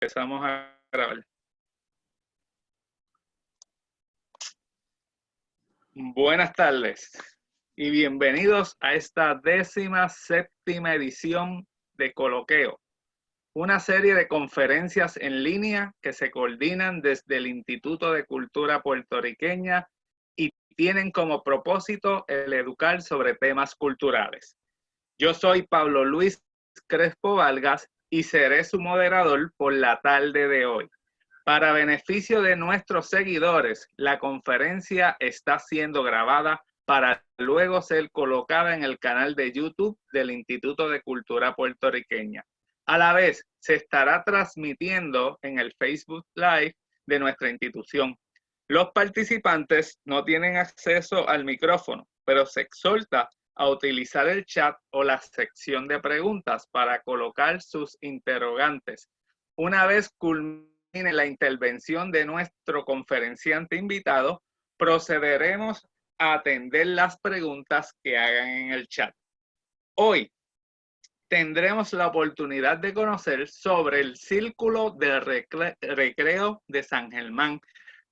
Empezamos a grabar. Buenas tardes y bienvenidos a esta 17ª edición de Coloqueo, una serie de conferencias en línea que se coordinan desde el Instituto de Cultura Puertorriqueña y tienen como propósito el educar sobre temas culturales. Yo soy Pablo Luis Crespo Vargas y seré su moderador por la tarde de hoy. Para beneficio de nuestros seguidores, la conferencia está siendo grabada para luego ser colocada en el canal de YouTube del Instituto de Cultura Puertorriqueña. A la vez, se estará transmitiendo en el Facebook Live de nuestra institución. Los participantes no tienen acceso al micrófono, pero se exhorta a utilizar el chat o la sección de preguntas para colocar sus interrogantes. Una vez culmine la intervención de nuestro conferenciante invitado, procederemos a atender las preguntas que hagan en el chat. Hoy tendremos la oportunidad de conocer sobre el Círculo de Recreo de San Germán,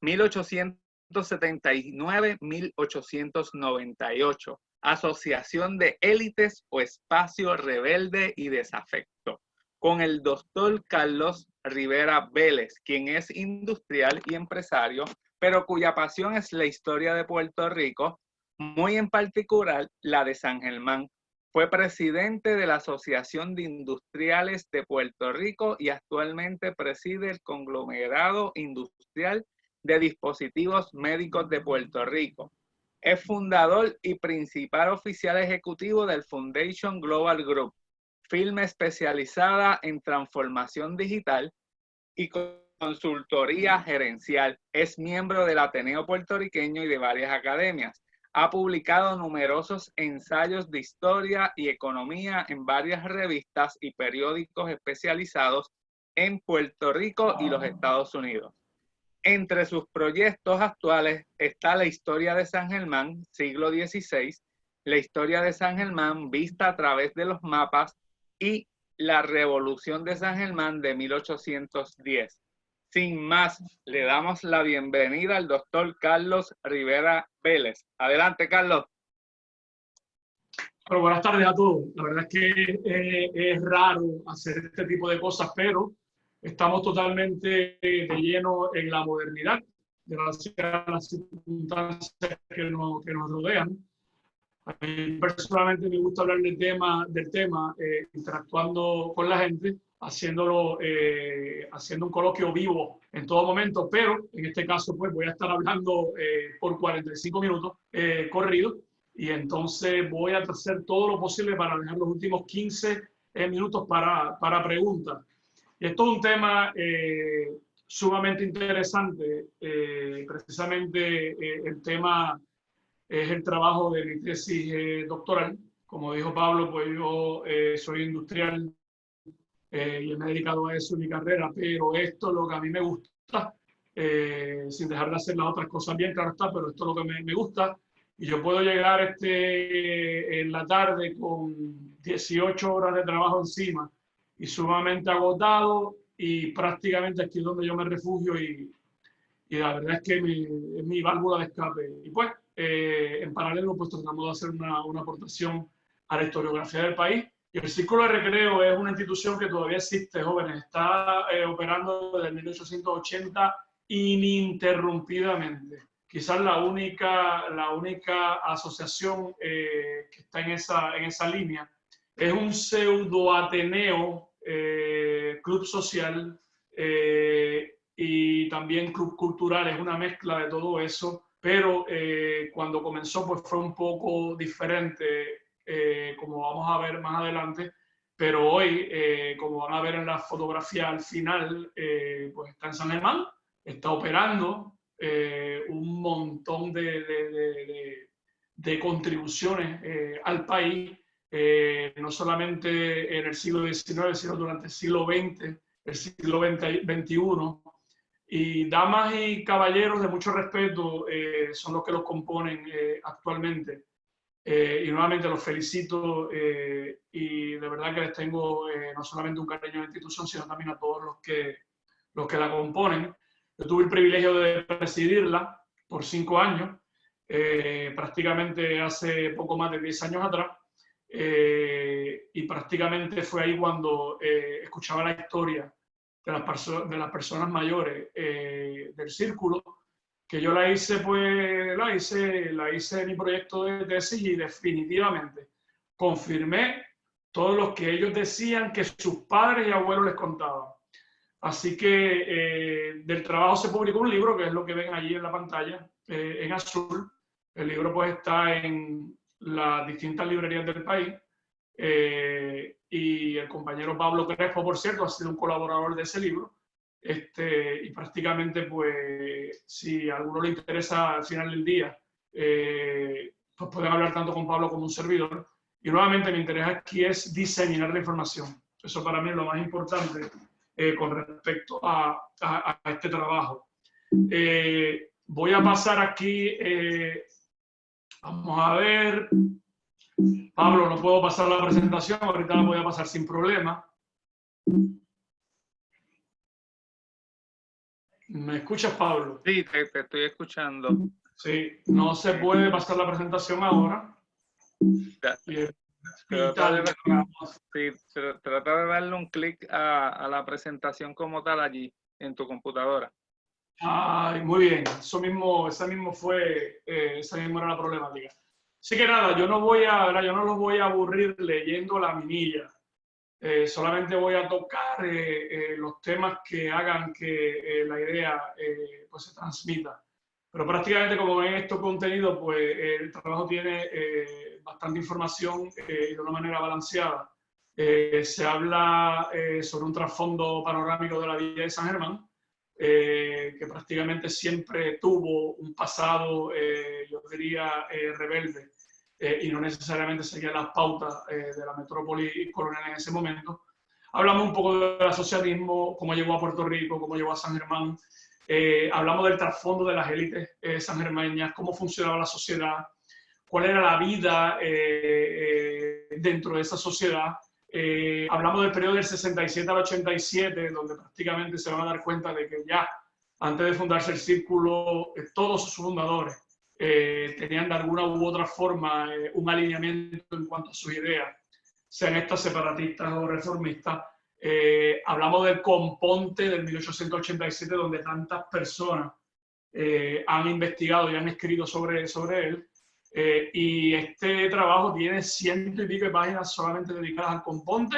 1879-1898, Asociación de Élites o Espacio Rebelde y Desafecto, con el doctor Carlos Rivera Vélez, quien es industrial y empresario, pero cuya pasión es la historia de Puerto Rico, muy en particular la de San Germán. Fue presidente de la Asociación de Industriales de Puerto Rico y actualmente preside el Conglomerado Industrial de Dispositivos Médicos de Puerto Rico. Es fundador y principal oficial ejecutivo del Foundation Global Group, firma especializada en transformación digital y consultoría gerencial. Es miembro del Ateneo Puertorriqueño y de varias academias. Ha publicado numerosos ensayos de historia y economía en varias revistas y periódicos especializados en Puerto Rico y los Estados Unidos. Entre sus proyectos actuales está la historia de San Germán, siglo XVI, la historia de San Germán vista a través de los mapas y la Revolución de San Germán de 1810. Sin más, le damos la bienvenida al doctor Carlos Rivera Vélez. Adelante, Carlos. Bueno, buenas tardes a todos. La verdad es que es raro hacer este tipo de cosas, pero estamos totalmente de lleno en la modernidad, gracias a las circunstancias que nos rodean. A mí personalmente me gusta hablar del tema interactuando con la gente, haciendo un coloquio vivo en todo momento, pero en este caso pues voy a estar hablando por 45 minutos corridos, y entonces voy a hacer todo lo posible para dejar los últimos 15 minutos para preguntas. Y esto es un tema sumamente interesante, precisamente el tema es el trabajo de mi tesis doctoral. Como dijo Pablo, pues yo soy industrial y me he dedicado a eso en mi carrera, pero esto es lo que a mí me gusta, sin dejar de hacer las otras cosas bien, claro está, pero esto es lo que me gusta. Y yo puedo llegar en la tarde con 18 horas de trabajo encima y sumamente agotado, y prácticamente aquí es donde yo me refugio, y la verdad es que es mi válvula de escape. Y pues, en paralelo, pues tratamos de hacer una aportación a la historiografía del país. Y el Círculo de Recreo es una institución que todavía existe, jóvenes. Está operando desde 1880 ininterrumpidamente. Quizás la única asociación que está en esa línea. Es un pseudo Ateneo, club social, y también club cultural, es una mezcla de todo eso, pero cuando comenzó pues fue un poco diferente, como vamos a ver más adelante, pero hoy, como van a ver en la fotografía al final, pues está en San Germán, está operando un montón de contribuciones al país, no solamente en el siglo XIX, sino durante el siglo XX, el siglo XXI. Y damas y caballeros de mucho respeto son los que los componen actualmente. Y nuevamente los felicito, y de verdad que les tengo no solamente un cariño a la institución, sino también a todos los que los que la componen. Yo tuve el privilegio de presidirla por 5 años, prácticamente hace poco más de 10 años atrás, y prácticamente fue ahí cuando escuchaba la historia de las personas mayores del círculo, que yo la hice mi proyecto de tesis y definitivamente confirmé todo lo que ellos decían que sus padres y abuelos les contaban. Así que del trabajo se publicó un libro, que es lo que ven allí en la pantalla, en azul. El libro pues está en las distintas librerías del país. Y el compañero Pablo Crespo, por cierto, ha sido un colaborador de ese libro. Y prácticamente, pues, si a alguno le interesa al final del día, pues pueden hablar tanto con Pablo como un servidor. Y nuevamente mi interés aquí es diseminar la información. Eso para mí es lo más importante con respecto a este trabajo. Voy a pasar aquí, vamos a ver. Pablo, no puedo pasar la presentación, ahorita la voy a pasar sin problema. ¿Me escuchas, Pablo? Sí, te estoy escuchando. Sí, no se puede pasar la presentación ahora. Trata de darle un clic a la presentación como tal allí, en tu computadora. Ay, muy bien, esa misma era la problemática. Así que nada, yo no los voy a aburrir leyendo la minilla. Solamente voy a tocar los temas que hagan que la idea pues se transmita. Pero prácticamente, como ven estos contenidos, pues el trabajo tiene bastante información y de una manera balanceada. Se habla sobre un trasfondo panorámico de la vida de San Germán, que prácticamente siempre tuvo un pasado, yo diría, rebelde, y no necesariamente seguía las pautas de la metrópoli colonial en ese momento. Hablamos un poco del asociatismo, cómo llegó a Puerto Rico, cómo llegó a San Germán. Hablamos del trasfondo de las élites sangermañas, cómo funcionaba la sociedad, cuál era la vida dentro de esa sociedad. Hablamos del periodo del 67 al 87, donde prácticamente se van a dar cuenta de que ya antes de fundarse el círculo, todos sus fundadores tenían de alguna u otra forma un alineamiento en cuanto a sus ideas, sean estas separatistas o reformistas. Hablamos del componte del 1887, donde tantas personas han investigado y han escrito sobre él. Y este trabajo tiene 100 y pico de páginas solamente dedicadas al componte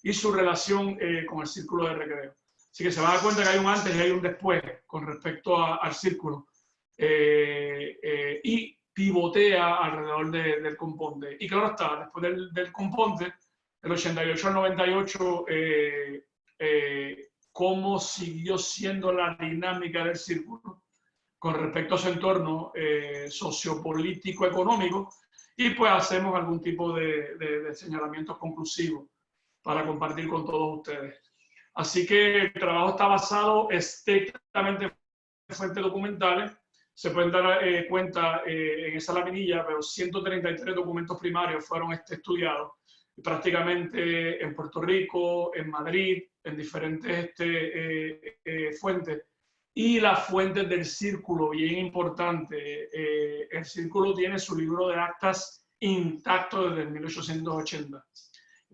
y su relación con el círculo de recreo. Así que se van a dar cuenta que hay un antes y hay un después con respecto al círculo. Y pivotea alrededor del componte. Y claro está, después del componte, del 88 al 98, cómo siguió siendo la dinámica del círculo con respecto a su entorno sociopolítico, económico, y pues hacemos algún tipo de señalamientos conclusivos para compartir con todos ustedes. Así que el trabajo está basado estrictamente en fuentes documentales. Se pueden dar cuenta en esa laminilla, pero 133 documentos primarios fueron estudiados, prácticamente en Puerto Rico, en Madrid, en diferentes fuentes. Y las fuentes del círculo, bien importante. El círculo tiene su libro de actas intacto desde el 1880.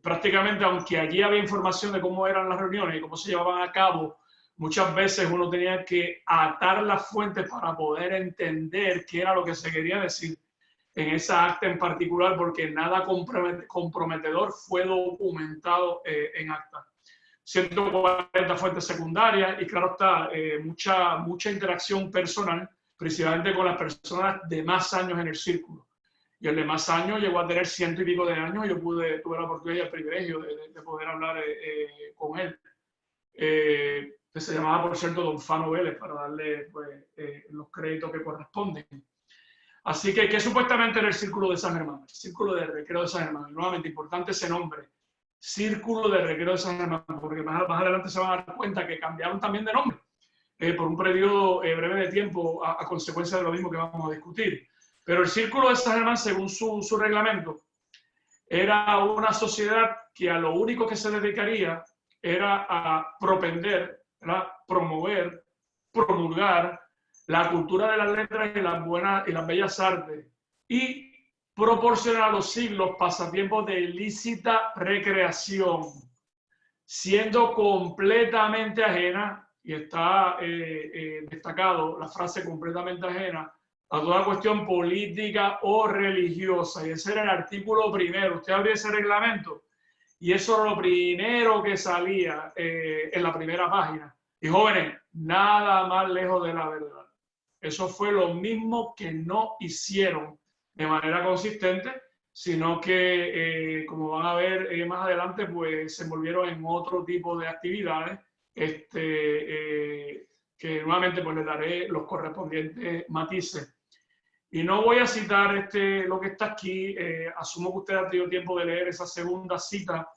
Prácticamente, aunque allí había información de cómo eran las reuniones y cómo se llevaban a cabo, muchas veces uno tenía que atar las fuentes para poder entender qué era lo que se quería decir en esa acta en particular, porque nada comprometedor fue documentado en acta. 140 fuentes secundarias y claro está, mucha interacción personal, principalmente con las personas de más años en el círculo. Y el de más años llegó a tener 100 y pico de años y yo tuve la oportunidad y el privilegio de poder hablar con él. Que se llamaba, por cierto, Don Fano Vélez, para darle pues, los créditos que corresponden. Así que, ¿qué supuestamente era el Círculo de San Germán? El Círculo de Recreo de San Germán. Y nuevamente, importante ese nombre. Círculo de Recreo de San Germán, porque más adelante se van a dar cuenta que cambiaron también de nombre por un periodo breve de tiempo a consecuencia de lo mismo que vamos a discutir. Pero el Círculo de San Germán, según su reglamento, era una sociedad que a lo único que se dedicaría era a propender ¿verdad?, promulgar la cultura de las letras y las bellas artes y proporcionar a los siglos pasatiempos de ilícita recreación, siendo completamente ajena, y está destacado la frase completamente ajena, a toda cuestión política o religiosa. Y ese era el artículo primero. Usted abría ese reglamento y eso era lo primero que salía en la primera página. Y jóvenes, nada más lejos de la verdad. Eso fue lo mismo que no hicieron de manera consistente, sino que, como van a ver más adelante, pues se envolvieron en otro tipo de actividades, que nuevamente pues les daré los correspondientes matices. Y no voy a citar lo que está aquí, asumo que usted ha tenido tiempo de leer esa segunda cita,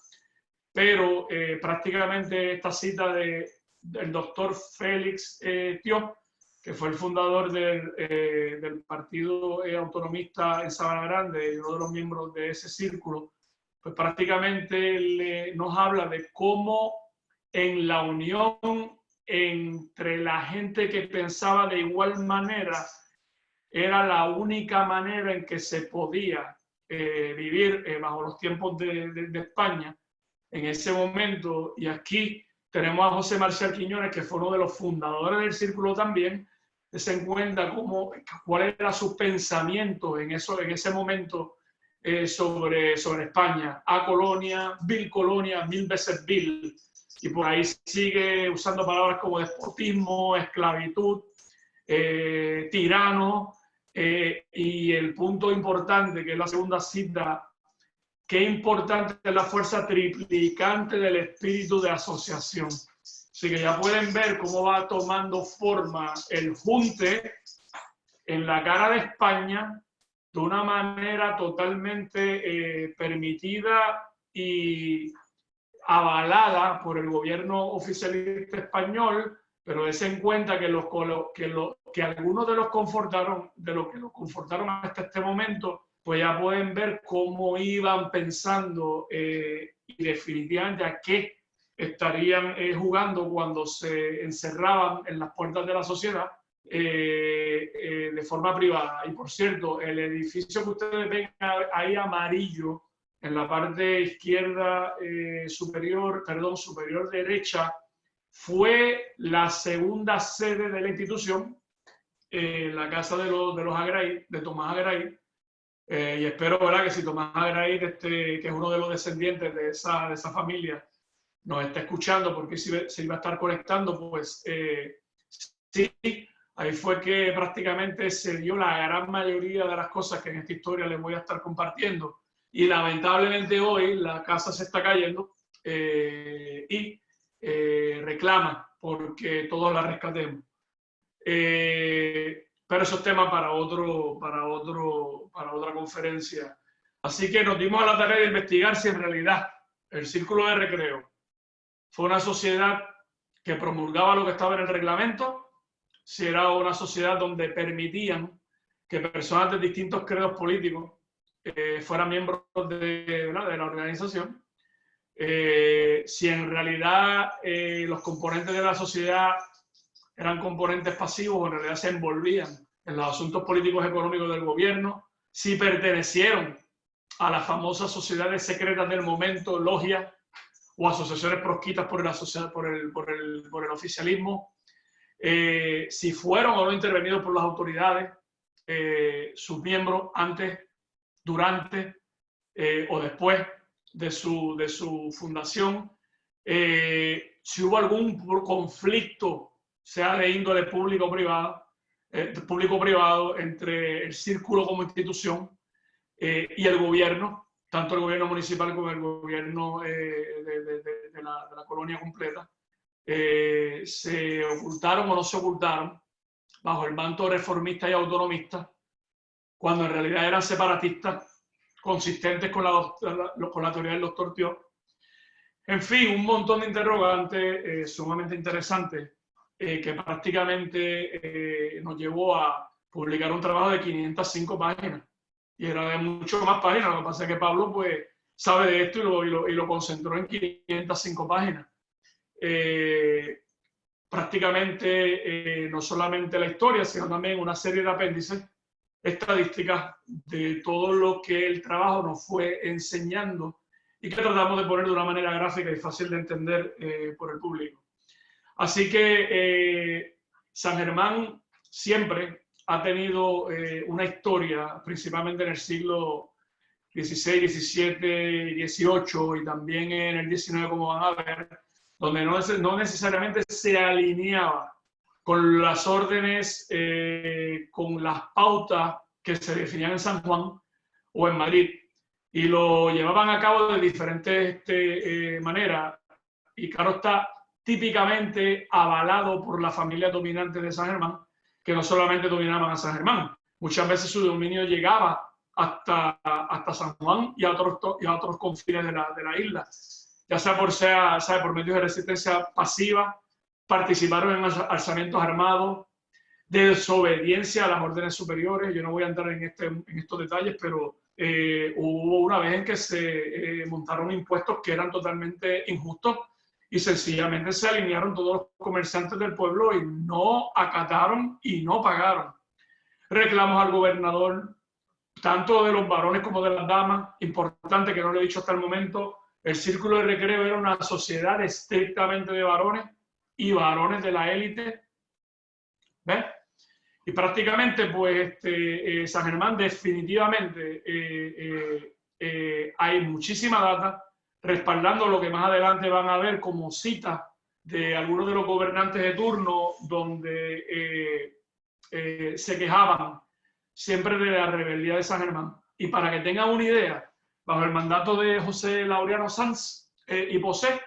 pero prácticamente esta cita del doctor Félix Thiot, que fue el fundador del Partido Autonomista en Sabana Grande y uno de los miembros de ese círculo, pues prácticamente nos habla de cómo en la unión entre la gente que pensaba de igual manera era la única manera en que se podía vivir bajo los tiempos de España en ese momento. Y aquí tenemos a José Marcial Quiñones, que fue uno de los fundadores del círculo también, que se encuentra cuál era su pensamiento en ese momento sobre España. A colonia, colonia, mil veces vil. Y por ahí sigue usando palabras como despotismo, esclavitud, tirano, y el punto importante, que es la segunda cita, qué importante es la fuerza triplicante del espíritu de asociación. Así que ya pueden ver cómo va tomando forma el junte en la cara de España de una manera totalmente permitida y avalada por el gobierno oficialista español, pero des en cuenta que algunos de los que los confortaron hasta este momento, pues ya pueden ver cómo iban pensando y definitivamente a qué estarían jugando cuando se encerraban en las puertas de la sociedad de forma privada. Y por cierto, el edificio que ustedes ven ahí amarillo, en la parte izquierda superior derecha, fue la segunda sede de la institución, la casa de los Agray, de Tomás Agray, y espero, ¿verdad?, que si Tomás Agray, que es uno de los descendientes de esa familia, nos está escuchando, porque se iba a estar conectando, pues sí, ahí fue que prácticamente se dio la gran mayoría de las cosas que en esta historia les voy a estar compartiendo. Y lamentablemente hoy la casa se está cayendo y reclama porque todos la rescatemos. Pero eso es tema para otra conferencia. Así que nos dimos a la tarea de investigar si en realidad el Círculo de Recreo fue una sociedad que promulgaba lo que estaba en el reglamento, si era una sociedad donde permitían que personas de distintos credos políticos fueran miembros de la organización, si en realidad los componentes de la sociedad eran componentes pasivos o en realidad se envolvían en los asuntos políticos y económicos del gobierno, si pertenecieron a las famosas sociedades secretas del momento, logias o asociaciones proscritas por el oficialismo, si fueron o no intervenidos por las autoridades, sus miembros antes, durante o después de su fundación, si hubo algún conflicto, sea de índole público-privado, entre el círculo como institución y el gobierno, tanto el gobierno municipal como el gobierno de la colonia completa. Se ocultaron o no se ocultaron bajo el manto reformista y autonomista, cuando en realidad eran separatistas consistentes con la teoría del doctor Thiot. En fin, un montón de interrogantes sumamente interesantes que prácticamente nos llevó a publicar un trabajo de 505 páginas. Y era de mucho más páginas. Lo que pasa es que Pablo pues sabe de esto y lo concentró en 505 páginas. prácticamente no solamente la historia, sino también una serie de apéndices estadísticas de todo lo que el trabajo nos fue enseñando y que tratamos de poner de una manera gráfica y fácil de entender por el público. Así que San Germán siempre ha tenido una historia, principalmente en el siglo XVI, XVII, XVIII y también en el XIX, como van a ver, donde no necesariamente se alineaba con las órdenes, con las pautas que se definían en San Juan o en Madrid, y lo llevaban a cabo de diferentes maneras, y claro está, típicamente avalado por la familia dominante de San Germán, que no solamente dominaban a San Germán, muchas veces su dominio llegaba hasta San Juan y a otros confines de la isla, ya sea por medios de resistencia pasiva, participaron en alzamientos armados, de desobediencia a las órdenes superiores. Yo no voy a entrar en estos detalles, pero hubo una vez en que se montaron impuestos que eran totalmente injustos y sencillamente se alinearon todos los comerciantes del pueblo y no acataron y no pagaron. Reclamos al gobernador, tanto de los varones como de las damas. Importante que no lo he dicho hasta el momento, el Círculo de Recreo era una sociedad estrictamente de varones y varones de la élite. ¿Ves? Y prácticamente, pues, San Germán definitivamente hay muchísima data respaldando lo que más adelante van a ver como citas de algunos de los gobernantes de turno, donde se quejaban siempre de la rebeldía de San Germán. Y para que tengan una idea, bajo el mandato de José Laureano Sanz y Posé,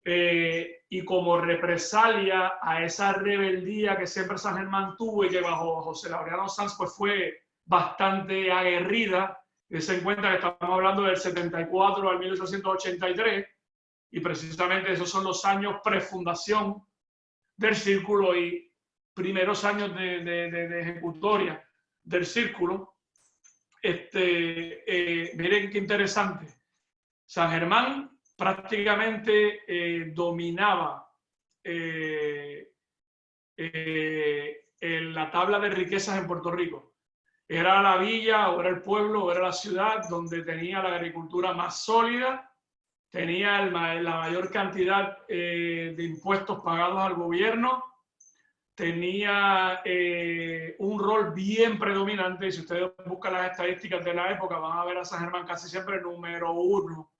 y como represalia a esa rebeldía que siempre San Germán tuvo y que bajo José Laureano Sanz pues fue bastante aguerrida, se encuentra que estamos hablando del 74 al 1883, y precisamente esos son los años prefundación del Círculo y primeros años de ejecutoria del Círculo. Miren qué interesante. San Germán prácticamente dominaba la tabla de riquezas en Puerto Rico. Era la villa, o era el pueblo, o era la ciudad donde tenía la agricultura más sólida, tenía la mayor cantidad de impuestos pagados al gobierno, tenía un rol bien predominante, y si ustedes buscan las estadísticas de la época van a ver a San Germán casi siempre número uno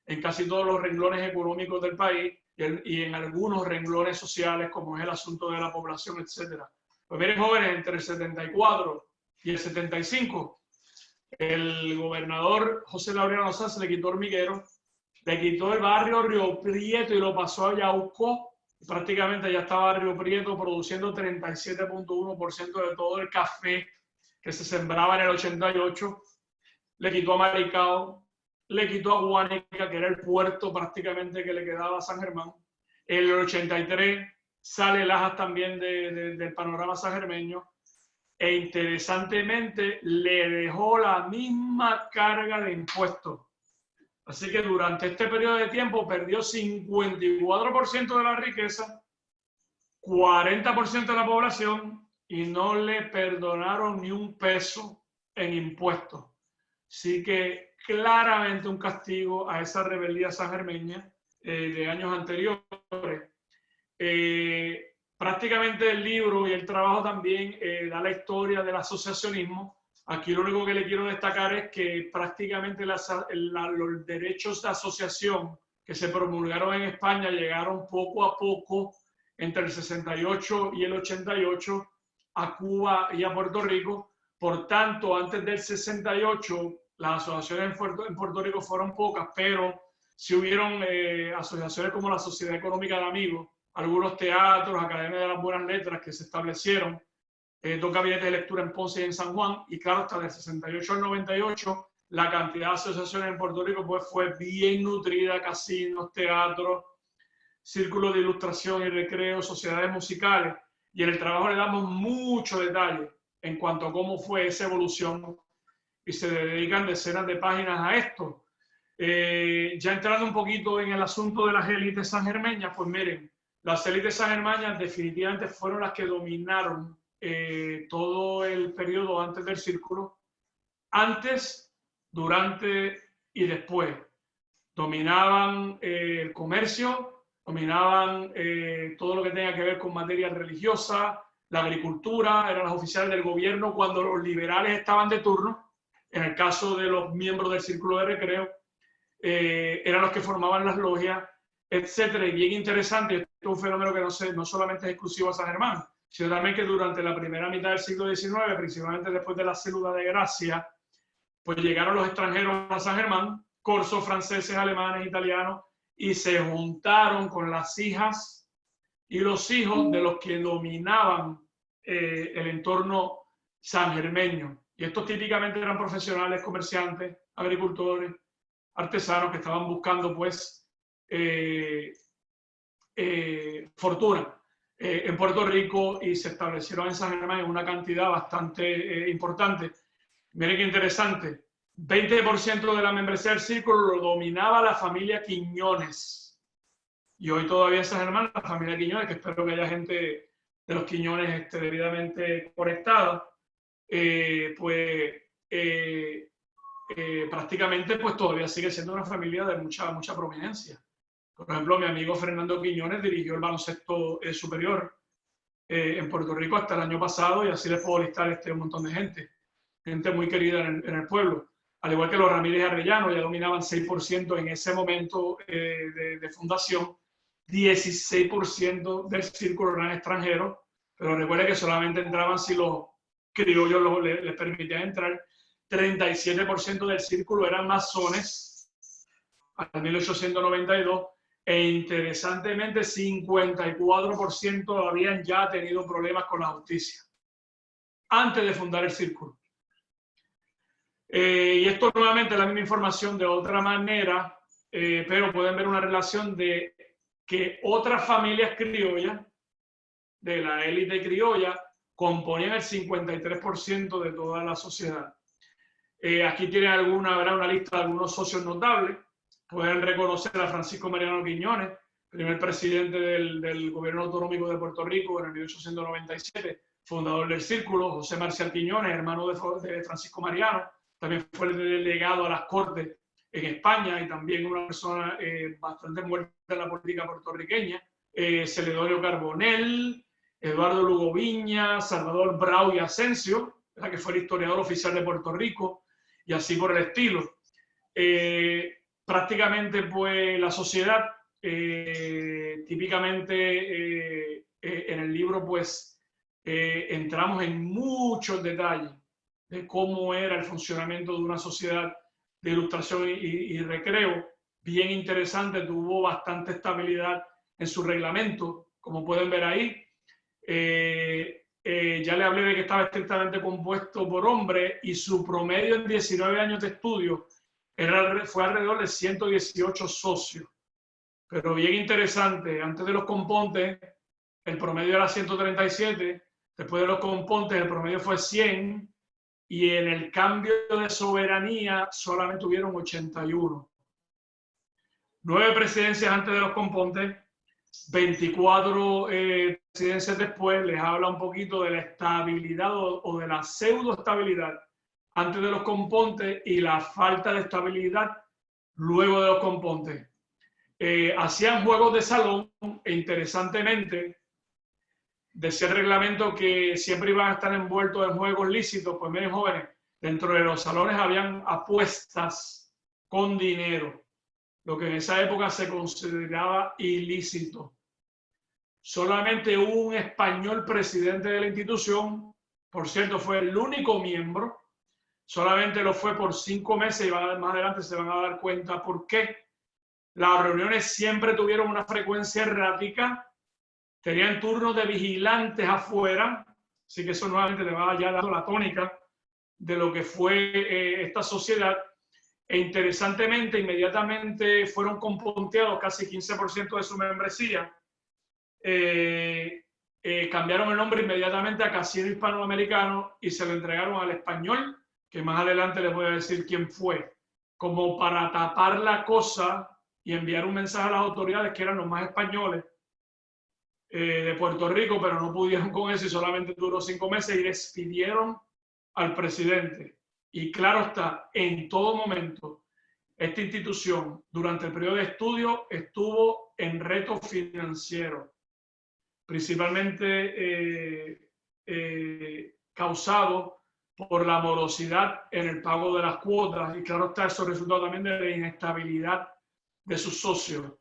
en casi todos los renglones económicos del país y en algunos renglones sociales, como es el asunto de la población, etc. Pues miren, jóvenes, entre el 74 y el 75, el gobernador José Laureano Sanz le quitó Hormiguero, le quitó el barrio Río Prieto y lo pasó a Yauco. Prácticamente ya estaba Río Prieto produciendo 37.1% de todo el café que se sembraba en el 88. Le quitó a Maricao, le quitó a Guánica, que era el puerto prácticamente que le quedaba a San Germán. En el 83 sale Lajas también del panorama sangermeño, e interesantemente le dejó la misma carga de impuestos. Así que durante este periodo de tiempo perdió 54% de la riqueza, 40% de la población, y no le perdonaron ni un peso en impuestos. Así que claramente un castigo a esa rebeldía sangermeña de años anteriores. Prácticamente el libro y el trabajo también da la historia del asociacionismo. Aquí lo único que le quiero destacar es que prácticamente los derechos de asociación que se promulgaron en España llegaron poco a poco entre el 68 y el 88 a Cuba y a Puerto Rico. Por tanto, antes del 68, las asociaciones en Puerto Rico fueron pocas, pero sí hubieron asociaciones como la Sociedad Económica de Amigos, algunos teatros, Academia de las Buenas Letras que se establecieron, 2 gabinetes de lectura en Ponce y en San Juan, y claro, hasta del 68 al 98, la cantidad de asociaciones en Puerto Rico pues fue bien nutrida: casinos, teatros, círculos de ilustración y recreo, sociedades musicales, y en el trabajo le damos mucho detalle en cuanto a cómo fue esa evolución, y se dedican decenas de páginas a esto. Ya entrando un poquito en el asunto de las élites sangermeñas, pues miren, las élites sangermanas definitivamente fueron las que dominaron todo el periodo antes del círculo, antes, durante y después. Dominaban el comercio, dominaban todo lo que tenga que ver con materia religiosa, la agricultura, eran los oficiales del gobierno cuando los liberales estaban de turno. En el caso de los miembros del círculo de recreo, eran los que formaban las logias, etcétera. Y bien interesante, esto es un fenómeno que no solamente es exclusivo a San Germán, sino también que durante la primera mitad del siglo XIX, principalmente después de la Cédula de Gracia, pues llegaron los extranjeros a San Germán, corsos, franceses, alemanes, italianos, y se juntaron con las hijas y los hijos de los que dominaban el entorno sangermeño. Y estos típicamente eran profesionales, comerciantes, agricultores, artesanos que estaban buscando pues fortuna en Puerto Rico y se establecieron en San Germán en una cantidad bastante importante. Miren qué interesante, 20% de la membresía del círculo lo dominaba la familia Quiñones. Y hoy todavía en San Germán, la familia Quiñones, que espero que haya gente de los Quiñones debidamente conectada, prácticamente pues todavía sigue siendo una familia de mucha prominencia. Por ejemplo, mi amigo Fernando Quiñones dirigió el baloncesto superior en Puerto Rico hasta el año pasado, y así les puedo listar un montón de gente muy querida en el pueblo. Al igual que los Ramírez Arellano, ya dominaban 6% en ese momento de fundación, 16% del círculo eran extranjeros, pero recuerde que solamente entraban si los criollos les permitían entrar. 37% del círculo eran masones hasta 1892, e interesantemente 54% habían ya tenido problemas con la justicia antes de fundar el círculo. Y esto nuevamente es la misma información de otra manera, pero pueden ver una relación de que otras familias criollas de la élite criolla componían el 53% de toda la sociedad. Aquí tienen una lista de algunos socios notables. Pueden reconocer a Francisco Mariano Quiñones, primer presidente del gobierno autonómico de Puerto Rico en el 1897, fundador del círculo. José Marcial Quiñones, hermano de Francisco Mariano, también fue el delegado a las Cortes en España y también una persona bastante muerta en la política puertorriqueña. Celedonio Carbonell, Eduardo Lugo Viña, Salvador Brau y Asensio, que fue el historiador oficial de Puerto Rico, y así por el estilo. Prácticamente pues la sociedad, típicamente en el libro pues entramos en muchos detalles de cómo era el funcionamiento de una sociedad de ilustración y recreo. Bien interesante, tuvo bastante estabilidad en su reglamento, como pueden ver ahí. Ya le hablé de que estaba estrictamente compuesto por hombres y su promedio en 19 años de estudio fue alrededor de 118 socios. Pero bien interesante, antes de los compontes el promedio era 137, después de los compontes el promedio fue 100, y en el cambio de soberanía solamente tuvieron 81. 9 presidencias antes de los compontes, 24 presidencias después. Les habla un poquito de la estabilidad o de la pseudoestabilidad antes de los compontes y la falta de estabilidad luego de los compontes. Hacían juegos de salón e interesantemente decía el reglamento que siempre iban a estar envueltos en juegos lícitos. Pues miren, jóvenes, dentro de los salones habían apuestas con dinero, lo que en esa época se consideraba ilícito. Solamente hubo un español presidente de la institución, por cierto, fue el único miembro, solamente lo fue por 5 meses y más adelante se van a dar cuenta por qué. Las reuniones siempre tuvieron una frecuencia errática, tenían turnos de vigilantes afuera, así que eso nuevamente le va ya dando la tónica de lo que fue esta sociedad. E interesantemente, inmediatamente fueron componteados casi 15% de su membresía. Cambiaron el nombre inmediatamente a Casino Hispanoamericano y se lo entregaron al español, que más adelante les voy a decir quién fue, como para tapar la cosa y enviar un mensaje a las autoridades que eran los más españoles de Puerto Rico, pero no pudieron con eso y solamente duró 5 meses y despidieron al presidente. Y claro está, en todo momento, esta institución durante el periodo de estudio estuvo en reto financiero, principalmente causado por la morosidad en el pago de las cuotas, y claro está, eso resultó también de la inestabilidad de sus socios.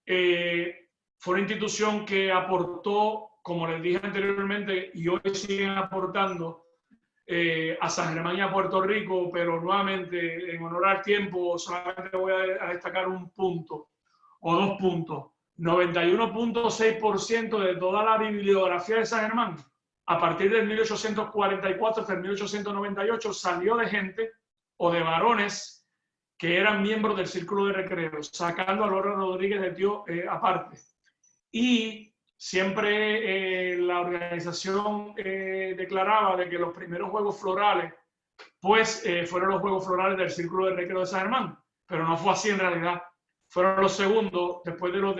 Fue una institución que aportó, como les dije anteriormente, y hoy siguen aportando a San Germán y a Puerto Rico, pero nuevamente, en honor al tiempo, solamente voy a destacar un punto o 2 puntos. 91.6% de toda la bibliografía de San Germán, a partir del 1844 hasta el 1898, salió de gente o de varones que eran miembros del Círculo de Recreo, sacando a Lora Rodríguez de Tío aparte. Y siempre la organización declaraba de que los primeros Juegos Florales, pues fueron los Juegos Florales del Círculo de Recreo de San Germán, pero no fue así en realidad. Fueron los segundos después de los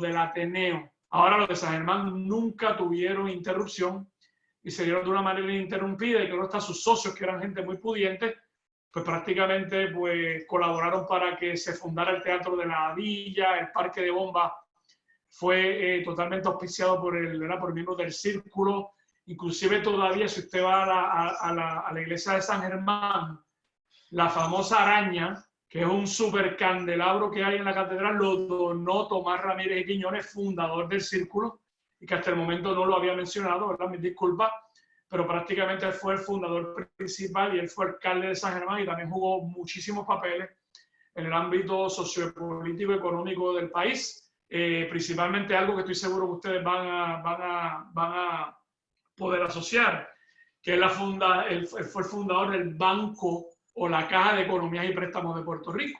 del Ateneo. Ahora los de San Germán nunca tuvieron interrupción y se dieron de una manera ininterrumpida, y creo que hasta sus socios, que eran gente muy pudiente, pues prácticamente pues, colaboraron para que se fundara el Teatro de la Villa. El Parque de Bomba fue totalmente auspiciado por miembros del Círculo. Inclusive todavía, si usted va a la iglesia de San Germán, la famosa araña, que es un super candelabro que hay en la catedral, lo donó Tomás Ramírez y Quiñones, fundador del Círculo, y que hasta el momento no lo había mencionado, ¿verdad? Mis disculpas, pero prácticamente él fue el fundador principal y él fue alcalde de San Germán, y también jugó muchísimos papeles en el ámbito sociopolítico y económico del país, principalmente algo que estoy seguro que ustedes van a poder asociar, que él fue el fundador del Banco o la Caja de Economías y Préstamos de Puerto Rico.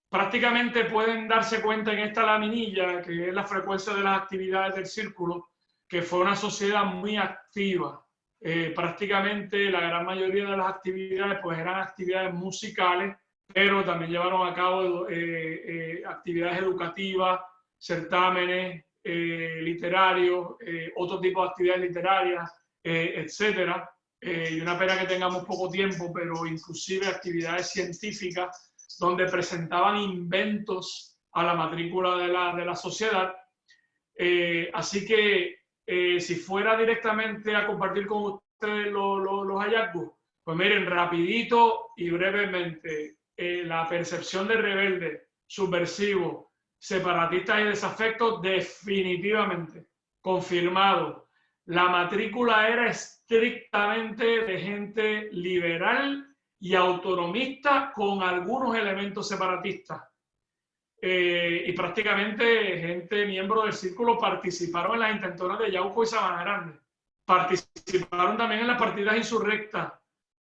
Prácticamente pueden darse cuenta en esta laminilla, que es la frecuencia de las actividades del Círculo, que fue una sociedad muy activa. Prácticamente la gran mayoría de las actividades pues eran actividades musicales, pero también llevaron a cabo actividades educativas, certámenes literarios, otro tipo de actividades literarias, etcétera. Y una pena que tengamos poco tiempo, pero inclusive actividades científicas donde presentaban inventos a la matrícula de la sociedad. Así que si fuera directamente a compartir con ustedes los hallazgos, pues miren, rapidito y brevemente, la percepción de rebelde, subversivo, separatistas y desafectos, definitivamente confirmado. La matrícula era estrictamente de gente liberal y autonomista con algunos elementos separatistas. Y prácticamente gente, miembro del Círculo, participaron en las intentonas de Yauco y Sabana Grande. Participaron también en las partidas insurrectas.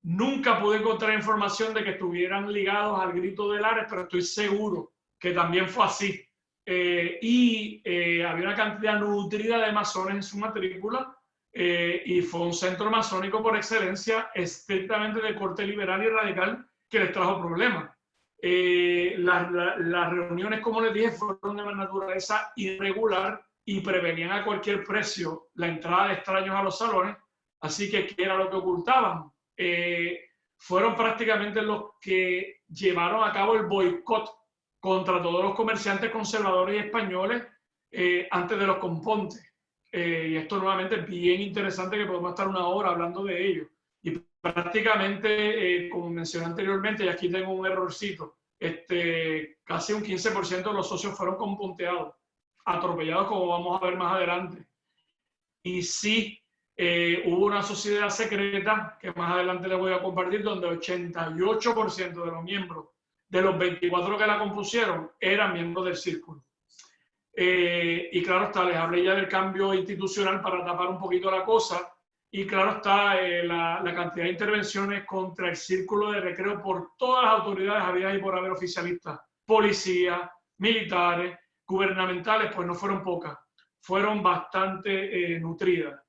Nunca pude encontrar información de que estuvieran ligados al Grito de Lares, pero estoy seguro que también fue así. Había una cantidad nutrida de masones en su matrícula, y fue un centro masónico por excelencia, estrictamente de corte liberal y radical, que les trajo problemas. Las reuniones, como les dije, fueron de una naturaleza irregular y prevenían a cualquier precio la entrada de extraños a los salones. Así que, ¿qué era lo que ocultaban? Fueron prácticamente los que llevaron a cabo el boicot contra todos los comerciantes conservadores y españoles antes de los compontes. Y esto nuevamente es bien interesante, que podemos estar una hora hablando de ello. Y prácticamente, como mencioné anteriormente, y aquí tengo un errorcito, casi un 15% de los socios fueron componteados, atropellados, como vamos a ver más adelante. Y sí, hubo una sociedad secreta, que más adelante les voy a compartir, donde el 88% de los miembros, de los 24 que la compusieron, eran miembros del Círculo. Y claro está, les hablé ya del cambio institucional para tapar un poquito la cosa. Y claro está, la cantidad de intervenciones contra el Círculo de Recreo por todas las autoridades habidas y por haber, oficialistas, policías, militares, gubernamentales, pues no fueron pocas, fueron bastante nutridas.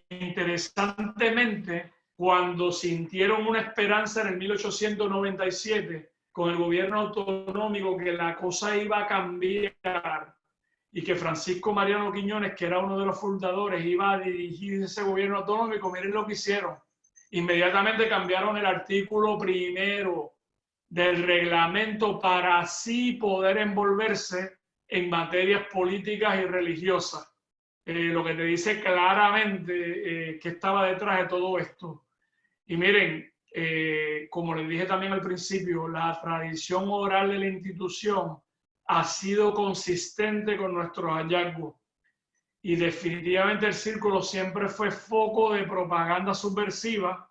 Interesantemente, cuando sintieron una esperanza en el 1897, con el gobierno autonómico que la cosa iba a cambiar y que Francisco Mariano Quiñones, que era uno de los fundadores, iba a dirigir ese gobierno autonómico, miren lo que hicieron. Inmediatamente cambiaron el artículo 1 del reglamento para así poder envolverse en materias políticas y religiosas. Lo que te dice claramente que estaba detrás de todo esto. Y miren, como les dije también al principio, la tradición oral de la institución ha sido consistente con nuestros hallazgos. Y definitivamente el círculo siempre fue foco de propaganda subversiva,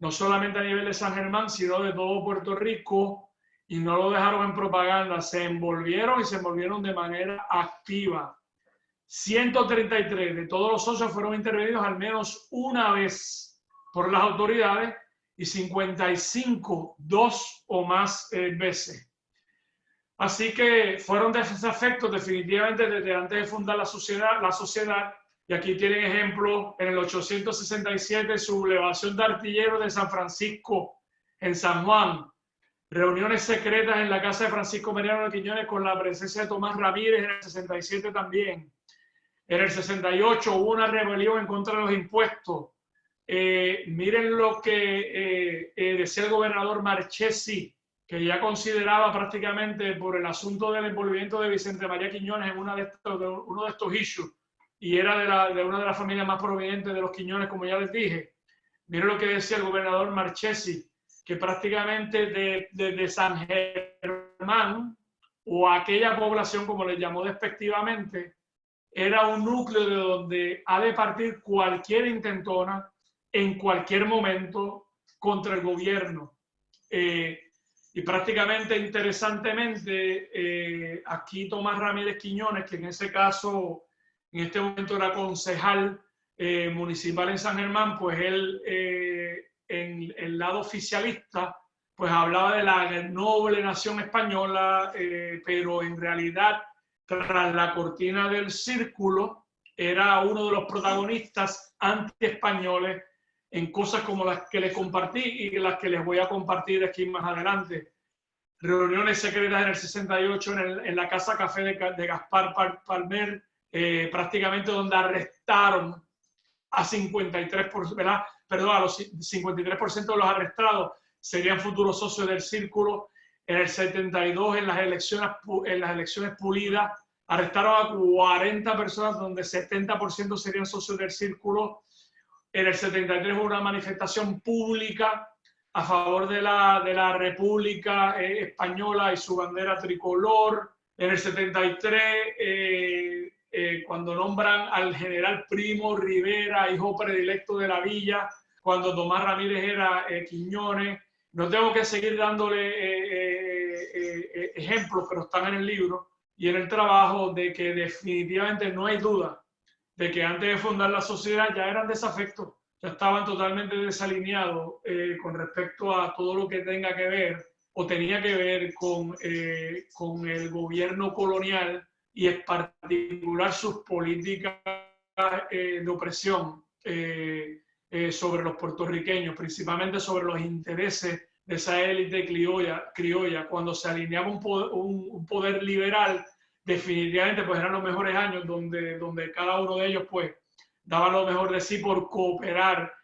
no solamente a nivel de San Germán, sino de todo Puerto Rico, y no lo dejaron en propaganda, se envolvieron y se envolvieron de manera activa. 133 de todos los socios fueron intervenidos al menos una vez por las autoridades y 55 2 o más veces. Así que fueron desafectos definitivamente desde antes de fundar la sociedad. Y aquí tienen ejemplos en el 867, sublevación de artilleros de San Francisco en San Juan. Reuniones secretas en la casa de Francisco Mariano Quiñones con la presencia de Tomás Ramírez en el 67 también. En el 68 hubo una rebelión en contra de los impuestos. Miren lo que decía el gobernador Marchesi, que ya consideraba prácticamente por el asunto del envolvimiento de Vicente María Quiñones en uno de estos issues, y era de una de las familias más provenientes de los Quiñones, como ya les dije. Miren lo que decía el gobernador Marchesi, que prácticamente de San Germán, o aquella población, como le llamó despectivamente, era un núcleo de donde ha de partir cualquier intentona en cualquier momento contra el gobierno. Y prácticamente, interesantemente, aquí Tomás Ramírez Quiñones, que en ese caso, en este momento era concejal municipal en San Germán, pues él, en el lado oficialista, pues hablaba de la noble nación española, pero en realidad, tras la cortina del círculo, era uno de los protagonistas anti-españoles en cosas como las que les compartí y las que les voy a compartir aquí más adelante. Reuniones secretas en el 68 en la Casa Café de Gaspar Palmer, prácticamente donde arrestaron a 53%, ¿verdad? Perdón, a los 53% de los arrestados serían futuros socios del círculo. En el 72, en las elecciones pulidas, arrestaron a 40 personas, donde 70% serían socios del círculo. En el 73 hubo una manifestación pública a favor de la República Española y su bandera tricolor. En el 73, cuando nombran al general Primo Rivera, hijo predilecto de la villa, cuando Tomás Ramírez era Quiñones. No tengo que seguir dándole ejemplos, pero están en el libro y en el trabajo, de que definitivamente no hay duda de que antes de fundar la sociedad ya eran desafectos, ya estaban totalmente desalineados con respecto a todo lo que tenga que ver o tenía que ver con el gobierno colonial y en particular sus políticas de opresión sobre los puertorriqueños, principalmente sobre los intereses de esa élite criolla. Cuando se alineaba un poder liberal, definitivamente pues eran los mejores años donde cada uno de ellos pues daba lo mejor de sí por cooperar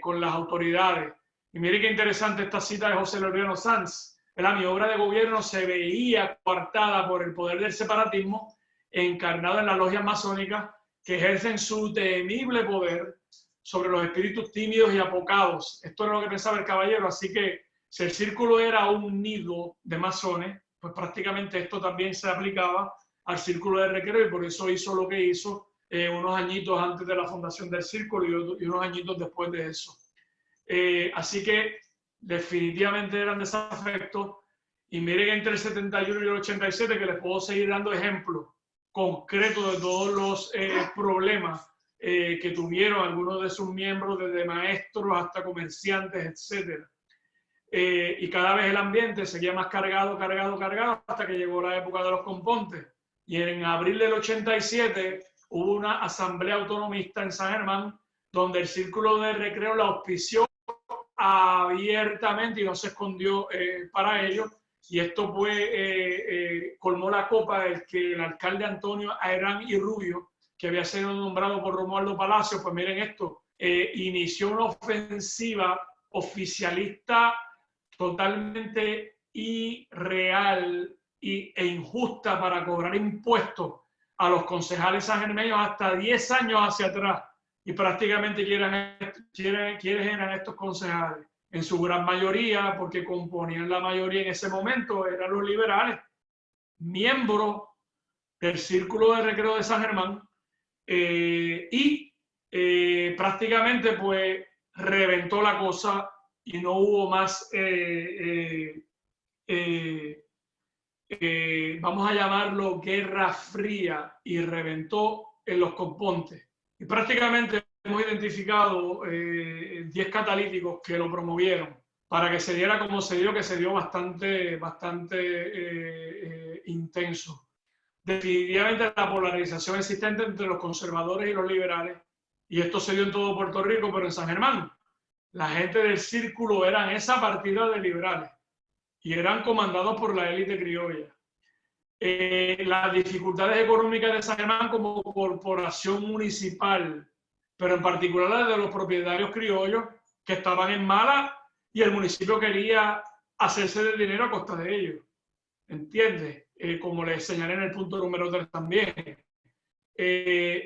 con las autoridades. Y mire qué interesante esta cita de José Laureano Sanz. Mi obra de gobierno se veía coartada por el poder del separatismo encarnado en las logias masónicas, que ejercen su temible poder sobre los espíritus tímidos y apocados. Esto era lo que pensaba el caballero. Así que si el círculo era un nido de masones, pues prácticamente esto también se aplicaba al círculo de recreo, y por eso hizo lo que hizo unos añitos antes de la fundación del círculo y unos añitos después de eso. Así que definitivamente eran desafectos. Y miren, entre el 71 y el 87, que les puedo seguir dando ejemplos concretos de todos los problemas que tuvieron algunos de sus miembros, desde maestros hasta comerciantes, etc. Y cada vez el ambiente seguía más cargado, hasta que llegó la época de los compontes. Y en abril del 87 hubo una asamblea autonomista en San Germán, donde el Círculo de Recreo la auspició abiertamente y no se escondió para ello. Y esto pues colmó la copa del que el alcalde Antonio Airán y Rubio, que había sido nombrado por Romualdo Palacio, pues miren esto, inició una ofensiva oficialista totalmente irreal e injusta para cobrar impuestos a los concejales sangermeños hasta 10 años hacia atrás. Y prácticamente quiénes eran estos concejales. En su gran mayoría, porque componían la mayoría en ese momento, eran los liberales, miembros del Círculo de Recreo de San Germán, y prácticamente pues reventó la cosa y no hubo más, vamos a llamarlo guerra fría, y reventó en los compontes. Y prácticamente hemos identificado 10 catalíticos que lo promovieron para que se diera como se dio, que se dio bastante intenso. Definitivamente la polarización existente entre los conservadores y los liberales, y esto se dio en todo Puerto Rico, pero en San Germán, la gente del círculo eran esa partida de liberales y eran comandados por la élite criolla. Las dificultades económicas de San Germán como corporación municipal, pero en particular las de los propietarios criollos que estaban en mala y el municipio quería hacerse de dinero a costa de ellos. ¿Entiendes? Como les señalé en el punto número 3 también.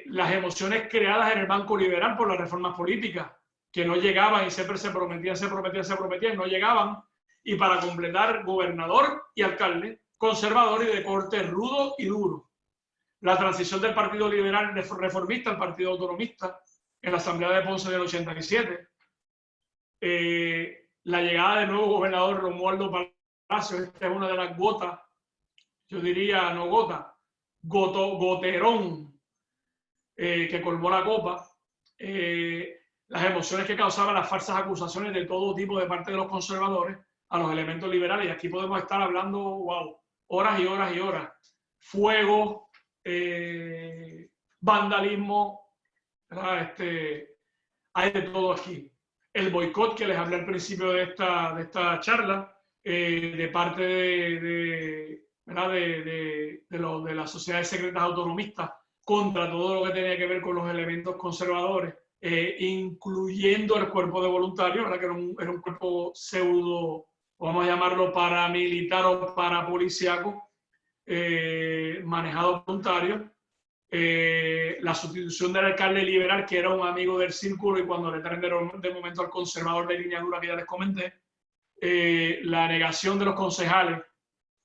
Las emociones creadas en el Banco Liberal por las reformas políticas, que no llegaban y siempre se prometían y no llegaban. Y para completar, gobernador y alcalde, conservador y de corte rudo y duro. La transición del Partido Liberal Reformista al Partido Autonomista en la Asamblea de Ponce del 87. La llegada del nuevo gobernador Romualdo Palacio, esta es una de las gotas, yo diría no gota, goterón, que colmó la copa. Las emociones que causaban las falsas acusaciones de todo tipo de parte de los conservadores a los elementos liberales. Y aquí podemos estar hablando, wow, horas y horas y horas. Fuego, vandalismo, hay de todo aquí. El boicot que les hablé al principio de esta charla, de parte de las sociedades secretas autonomistas contra todo lo que tenía que ver con los elementos conservadores, incluyendo el cuerpo de voluntarios, ¿verdad? Que era un cuerpo pseudo, vamos a llamarlo paramilitar o parapolicíaco, manejado voluntarios. La sustitución del alcalde liberal, que era un amigo del círculo, y cuando le traen de momento al conservador de línea dura que ya les comenté, la negación de los concejales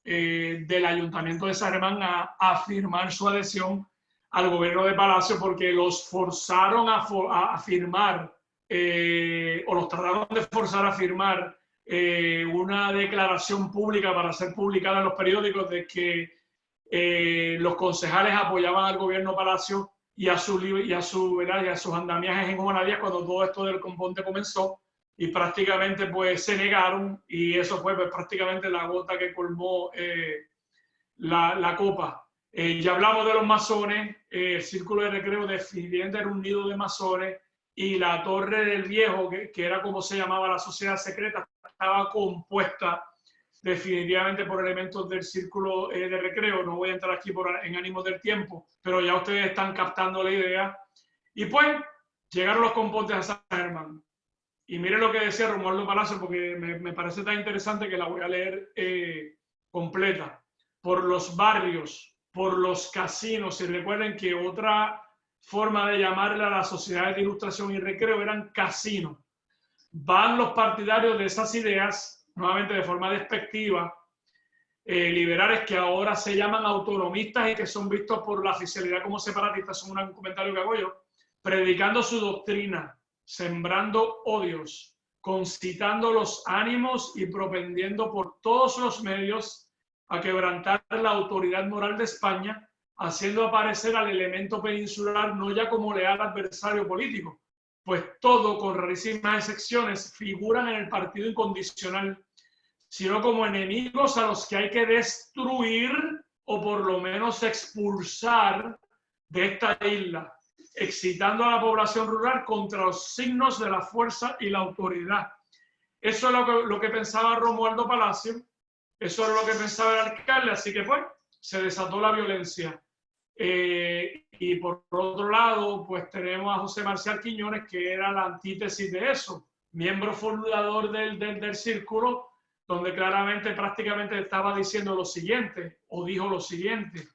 del ayuntamiento de San Germán a firmar su adhesión al gobierno de Palacio, porque los forzaron a firmar, o los trataron de forzar a firmar una declaración pública para ser publicada en los periódicos de que los concejales apoyaban al gobierno Palacio y a sus andamiajes en Juana Díaz cuando todo esto del componte comenzó, y prácticamente pues se negaron, y eso fue pues, prácticamente la gota que colmó la copa. Ya hablamos de los masones, el Círculo de Recreo definitivamente era un nido de masones, y la Torre del Viejo, que era como se llamaba la sociedad secreta, estaba compuesta definitivamente por elementos del Círculo de Recreo. No voy a entrar aquí en ánimo del tiempo, pero ya ustedes están captando la idea. Y pues llegaron los componentes a San Germán. Y miren lo que decía Romualdo Palacio, porque me parece tan interesante que la voy a leer completa. Por los barrios, por los casinos, y recuerden que otra forma de llamarle a las sociedades de ilustración y recreo eran casinos. Van los partidarios de esas ideas, nuevamente de forma despectiva, liberales que ahora se llaman autonomistas y que son vistos por la oficialidad como separatistas, son un comentario que hago yo, predicando su doctrina, sembrando odios, concitando los ánimos y propendiendo por todos los medios a quebrantar la autoridad moral de España, haciendo aparecer al elemento peninsular no ya como leal adversario político, pues todo, con rarísimas excepciones, figuran en el partido incondicional, sino como enemigos a los que hay que destruir o por lo menos expulsar de esta isla, excitando a la población rural contra los signos de la fuerza y la autoridad, Eso es lo que pensaba Romualdo Palacio, eso es lo que pensaba el alcalde, así que pues se desató la violencia. Y por otro lado, pues tenemos a José Marcial Quiñones, que era la antítesis de eso, miembro fundador del círculo, donde claramente prácticamente estaba diciendo lo siguiente, o dijo lo siguiente: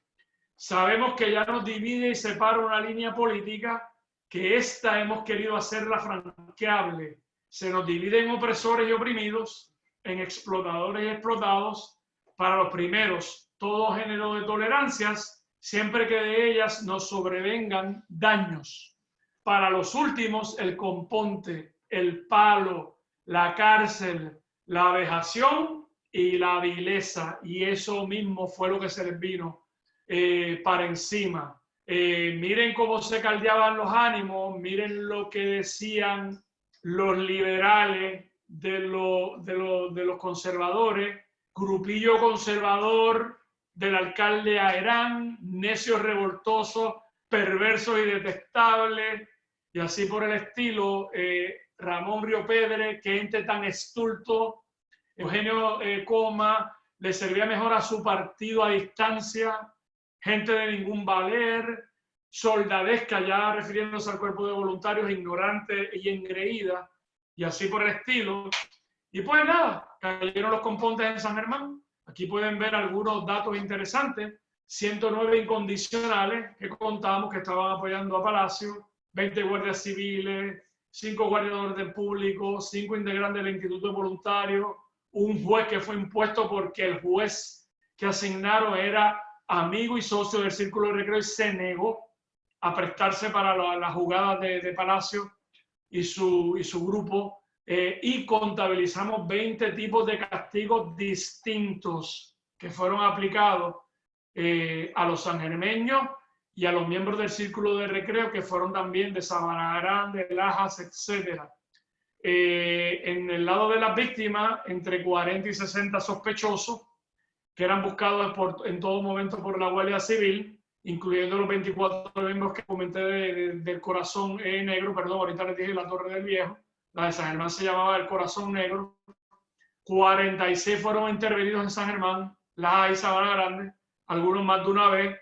sabemos que ya nos divide y separa una línea política, que esta hemos querido hacerla franqueable. Se nos divide en opresores y oprimidos, en explotadores y explotados. Para los primeros, todo género de tolerancias, siempre que de ellas nos sobrevengan daños. Para los últimos, el componte, el palo, la cárcel, la vejación y la vileza. Y eso mismo fue lo que se les vino para encima. Miren cómo se caldeaban los ánimos, miren lo que decían los liberales de los conservadores, grupillo conservador del alcalde Aherán, necios revoltosos, perversos y detestables, y así por el estilo. Ramón Riopedre, que ente tan estulto. Eugenio Coma le servía mejor a su partido a distancia. Gente de ningún valer, soldadesca, ya refiriéndose al cuerpo de voluntarios, ignorante y engreída, y así por el estilo. Y pues nada, cayeron los componentes en San Germán. Aquí pueden ver algunos datos interesantes: 109 incondicionales que contamos que estaban apoyando a Palacio, 20 guardias civiles, 5 guardias de orden público, 5 integrantes del Instituto de Voluntarios, un juez que fue impuesto porque el juez que asignaron era amigo y socio del Círculo de Recreo y se negó a prestarse para las jugadas de Palacio y su grupo. Y contabilizamos 20 tipos de castigos distintos que fueron aplicados a los sangermeños y a los miembros del Círculo de Recreo, que fueron también de Sabana Grande, Lajas, etc. En el lado de las víctimas, entre 40 y 60 sospechosos que eran buscados en todo momento por la Guardia Civil, incluyendo los 24 miembros que comenté del Corazón Negro. Perdón, ahorita les dije la Torre del Viejo. La de San Germán se llamaba el Corazón Negro. 46 fueron intervenidos en San Germán, Lajas y Sabana Grande, algunos más de una vez.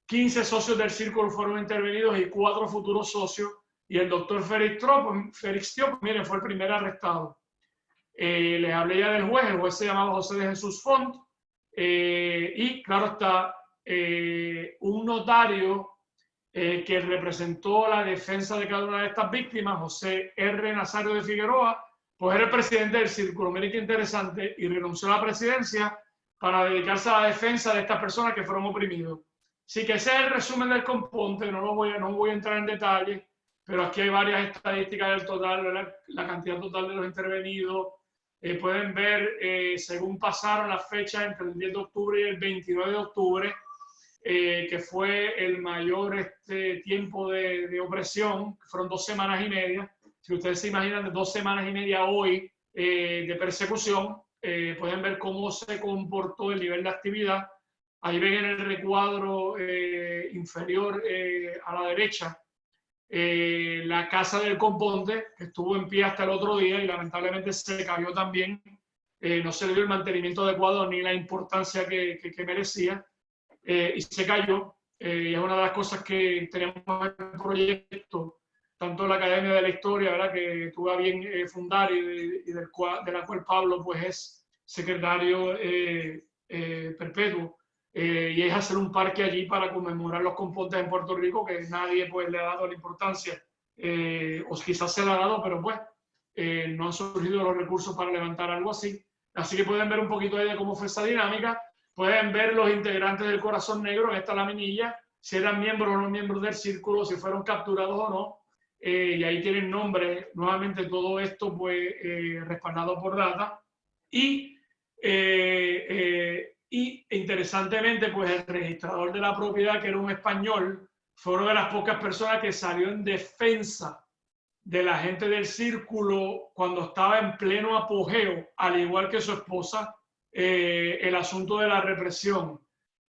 15 socios del círculo fueron intervenidos y 4 futuros socios. Y el doctor Félix Tió, miren, fue el primer arrestado. Les hablé ya del juez. El juez se llamaba José de Jesús Font. Y claro está, un notario que representó la defensa de cada una de estas víctimas, José R. Nazario de Figueroa, pues era el presidente del círculo. Miren qué interesante, y renunció a la presidencia para dedicarse a la defensa de estas personas que fueron oprimidos. Así que ese es el resumen del componte. No voy a entrar en detalle, pero aquí hay varias estadísticas del total, la cantidad total de los intervenidos. Pueden ver, según pasaron las fechas entre el 10 de octubre y el 29 de octubre, que fue el mayor tiempo de opresión, que fueron 2 semanas y media. Si ustedes se imaginan, de 2 semanas y media hoy de persecución, pueden ver cómo se comportó el nivel de actividad. Ahí ven en el recuadro inferior a la derecha la casa del componte, que estuvo en pie hasta el otro día y lamentablemente se cayó también. No se le dio el mantenimiento adecuado ni la importancia que merecía, y se cayó. Y es una de las cosas que tenemos en el proyecto, tanto la Academia de la Historia, ¿verdad?, que tuve a bien fundar y de la cual Pablo pues es secretario perpetuo. Y es hacer un parque allí para conmemorar los componentes en Puerto Rico, que nadie pues le ha dado la importancia, o quizás se le ha dado, pero pues no han surgido los recursos para levantar algo así. Así que pueden ver un poquito ahí de cómo fue esa dinámica. Pueden ver los integrantes del Corazón Negro en esta laminilla, si eran miembros o no miembros del círculo, si fueron capturados o no. Y ahí tienen nombres. Nuevamente todo esto pues respaldado por data. Y interesantemente, pues el registrador de la propiedad, que era un español, fue una de las pocas personas que salió en defensa de la gente del círculo cuando estaba en pleno apogeo, al igual que su esposa, el asunto de la represión.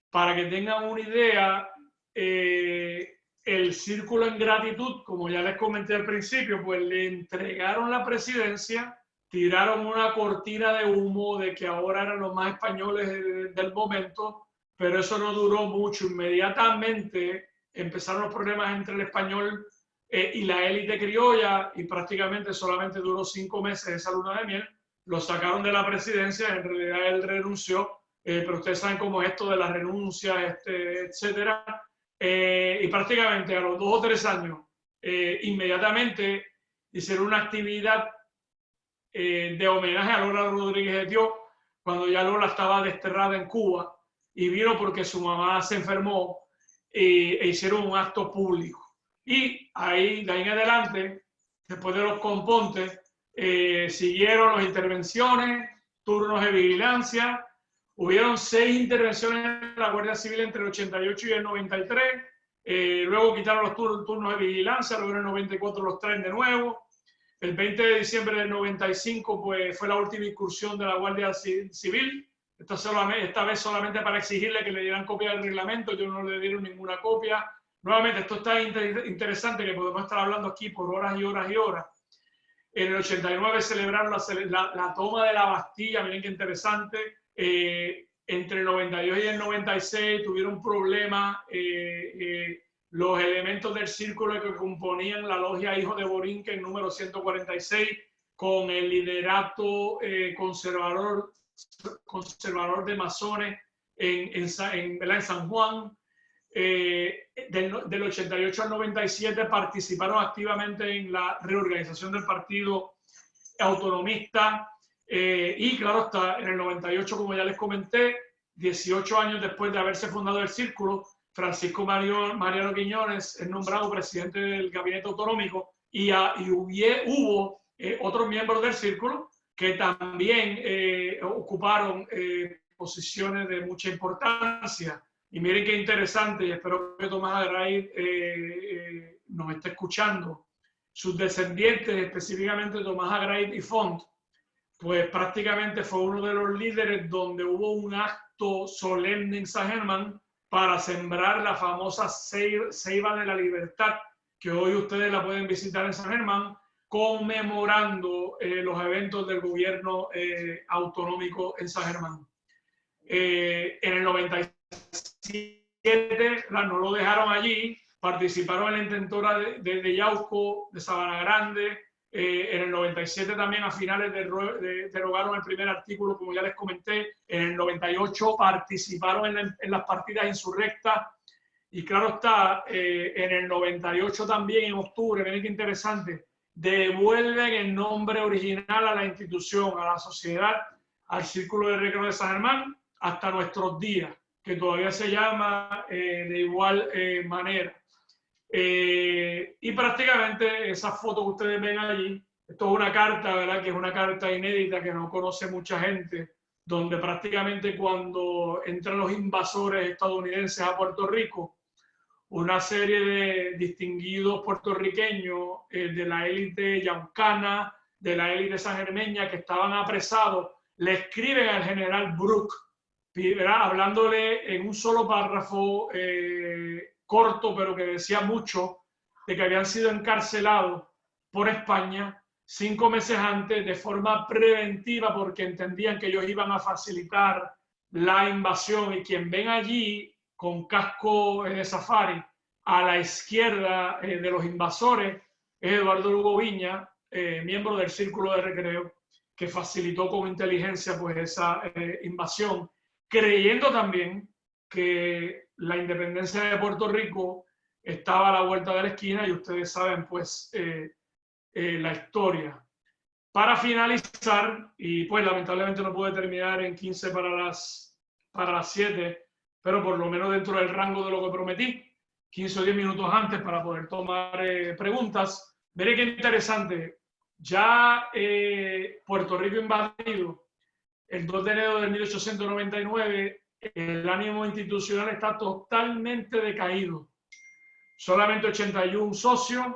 Para que tengan una idea, el círculo en gratitud, como ya les comenté al principio, pues le entregaron la presidencia tiraron una cortina de humo de que ahora eran los más españoles del momento, pero eso no duró mucho. Inmediatamente empezaron los problemas entre el español y la élite criolla, y prácticamente solamente duró 5 meses esa luna de miel. Lo sacaron de la presidencia, en realidad él renunció, pero ustedes saben cómo es esto de las renuncias, etcétera. Y prácticamente a los 2 o 3 años, inmediatamente hicieron una actividad de homenaje a Lola Rodríguez de Dios, cuando ya Lola estaba desterrada en Cuba, y vino porque su mamá se enfermó, e hicieron un acto público. Y ahí, de ahí en adelante, después de los compontes, siguieron las intervenciones, turnos de vigilancia. Hubieron 6 intervenciones de la Guardia Civil entre el 88 y el 93. Luego quitaron los turnos de vigilancia, luego en el 94 los traen de nuevo. El 20 de diciembre del 95 pues, fue la última incursión de la Guardia Civil. Esta vez solamente para exigirle que le dieran copia del reglamento. Ellos no le dieron ninguna copia. Nuevamente, esto está interesante, que podemos estar hablando aquí por horas y horas y horas. En el 89 celebraron la toma de la Bastilla. Miren qué interesante. Entre el 92 y el 96 tuvieron problemas. Los elementos del círculo que componían la logia Hijo de Borinquen número 146, con el liderato conservador de masones en San Juan. Del 88 al 97 participaron activamente en la reorganización del partido autonomista, y claro está, en el 98, como ya les comenté, 18 años después de haberse fundado el círculo, Francisco Mariano Quiñones es nombrado presidente del gabinete autonómico, y hubo otros miembros del círculo que también ocuparon posiciones de mucha importancia. Y miren qué interesante, y espero que Tomás Agraid nos esté escuchando. Sus descendientes, específicamente Tomás Agraid y Font, pues prácticamente fue uno de los líderes donde hubo un acto solemne en San Germán para sembrar la famosa Ceiba de la Libertad, que hoy ustedes la pueden visitar en San Germán, conmemorando los eventos del gobierno autonómico en San Germán. En el 97 no lo dejaron allí, participaron en la intentora de Yauco, de Sabana Grande. En el 97 también, a finales, derogaron el primer artículo, como ya les comenté. En el 98 participaron en las partidas insurrectas. Y claro está, en el 98 también, en octubre, miren qué interesante, devuelven el nombre original a la institución, a la sociedad, al Círculo de Recreo de San Germán, hasta nuestros días, que todavía se llama de igual manera. Y prácticamente esa foto que ustedes ven allí, esto es una carta, ¿verdad? Que es una carta inédita que no conoce mucha gente, donde prácticamente cuando entran los invasores estadounidenses a Puerto Rico, una serie de distinguidos puertorriqueños de la élite yaucana, de la élite sangermeña, que estaban apresados, le escriben al general Brooke, ¿verdad? Hablándole en un solo párrafo corto, pero que decía mucho, de que habían sido encarcelados por España 5 meses antes de forma preventiva, porque entendían que ellos iban a facilitar la invasión. Y quien ven allí con casco de safari a la izquierda de los invasores es Eduardo Lugo Viña, miembro del Círculo de Recreo, que facilitó con inteligencia pues esa invasión, creyendo también que la independencia de Puerto Rico estaba a la vuelta de la esquina, y ustedes saben pues la historia. Para finalizar, y pues lamentablemente no pude terminar en 15 para las 7, pero por lo menos dentro del rango de lo que prometí, 15 o 10 minutos antes para poder tomar preguntas. Veré qué interesante. Ya Puerto Rico invadido el 2 de enero de 1899, el ánimo institucional está totalmente decaído. Solamente 81 socios,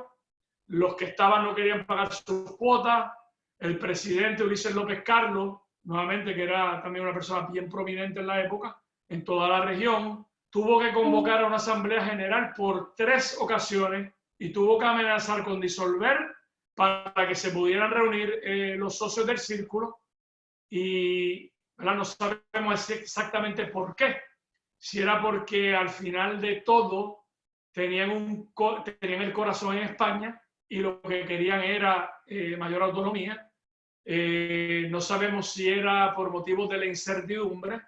los que estaban no querían pagar sus cuotas. El presidente Ulises López Carlos, nuevamente, que era también una persona bien prominente en la época, en toda la región, tuvo que convocar a una asamblea general por 3 ocasiones y tuvo que amenazar con disolver para que se pudieran reunir los socios del círculo y, ¿verdad?, no sabemos exactamente por qué. Si era porque al final de todo tenían el corazón en España y lo que querían era mayor autonomía. No sabemos si era por motivos de la incertidumbre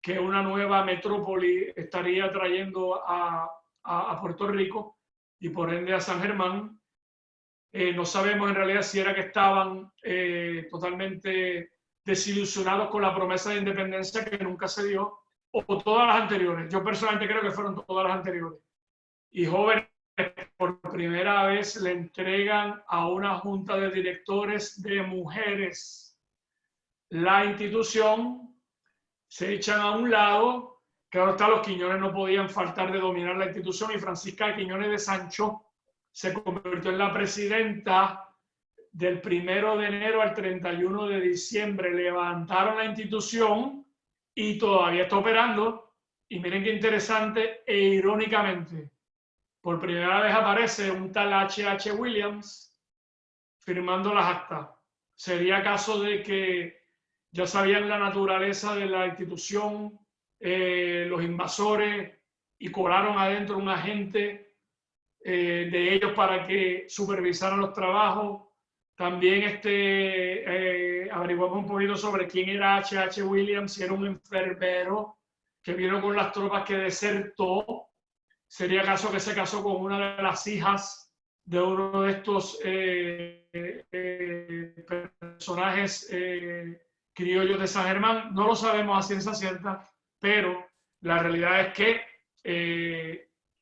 que una nueva metrópoli estaría trayendo a Puerto Rico y por ende a San Germán. No sabemos en realidad si era que estaban totalmente desilusionados con la promesa de independencia que nunca se dio, o todas las anteriores. Yo personalmente creo que fueron todas las anteriores. Y jóvenes por primera vez le entregan a una junta de directores de mujeres la institución, se echan a un lado. Claro está, los Quiñones no podían faltar de dominar la institución y Francisca Quiñones de Sancho se convirtió en la presidenta del 1 de enero al 31 de diciembre. Levantaron la institución y todavía está operando. Y miren qué interesante e irónicamente, por primera vez aparece un tal H.H. Williams firmando las actas. Sería caso de que ya sabían la naturaleza de la institución, los invasores, y colaron adentro un agente de ellos para que supervisaran los trabajos. También averiguamos un poquito sobre quién era H.H. Williams, si era un enfermero que vino con las tropas que desertó. Sería caso que se casó con una de las hijas de uno de estos personajes criollos de San Germán. No lo sabemos a ciencia cierta, pero la realidad es que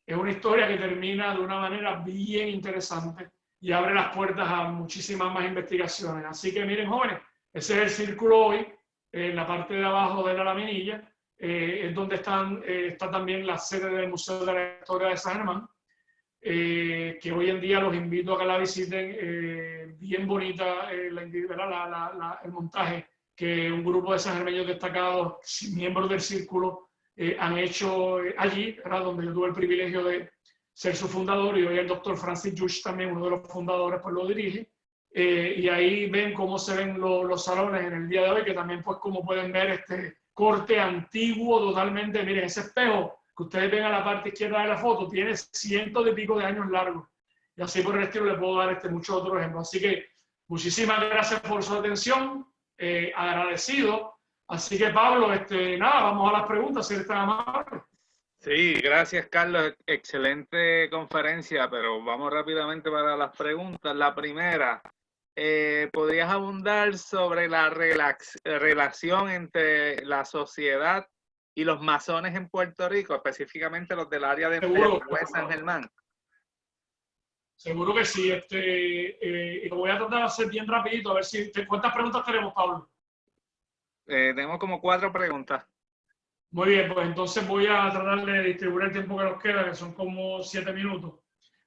es una historia que termina de una manera bien interesante y abre las puertas a muchísimas más investigaciones. Así que miren, jóvenes, ese es el círculo hoy. En la parte de abajo de la laminilla es donde está también la sede del Museo de la Historia de San Germán, que hoy en día los invito a que la visiten. Bien bonita el montaje que un grupo de sangermeños destacados, miembros del círculo, han hecho allí, ¿verdad?, donde yo tuve el privilegio de ser su fundador, y hoy el doctor Francis Jush, también uno de los fundadores, pues lo dirige. Y ahí ven cómo se ven los salones en el día de hoy, que también, pues, como pueden ver, este corte antiguo totalmente. Miren, ese espejo que ustedes ven a la parte izquierda de la foto tiene cientos de pico de años largos, y así por el estilo les puedo dar muchos otros ejemplos. Así que muchísimas gracias por su atención, agradecido. Así que, Pablo, nada, vamos a las preguntas, si eres tan amable. Sí, gracias, Carlos. Excelente conferencia, pero vamos rápidamente para las preguntas. La primera, ¿podrías abundar sobre la relación entre la sociedad y los masones en Puerto Rico, específicamente los del área de San Germán? Seguro que sí. Y lo voy a tratar de hacer bien rapidito, a ver si... ¿Cuántas preguntas tenemos, Pablo? Tenemos como 4 preguntas. Muy bien, pues entonces voy a tratar de distribuir el tiempo que nos queda, que son como 7 minutos,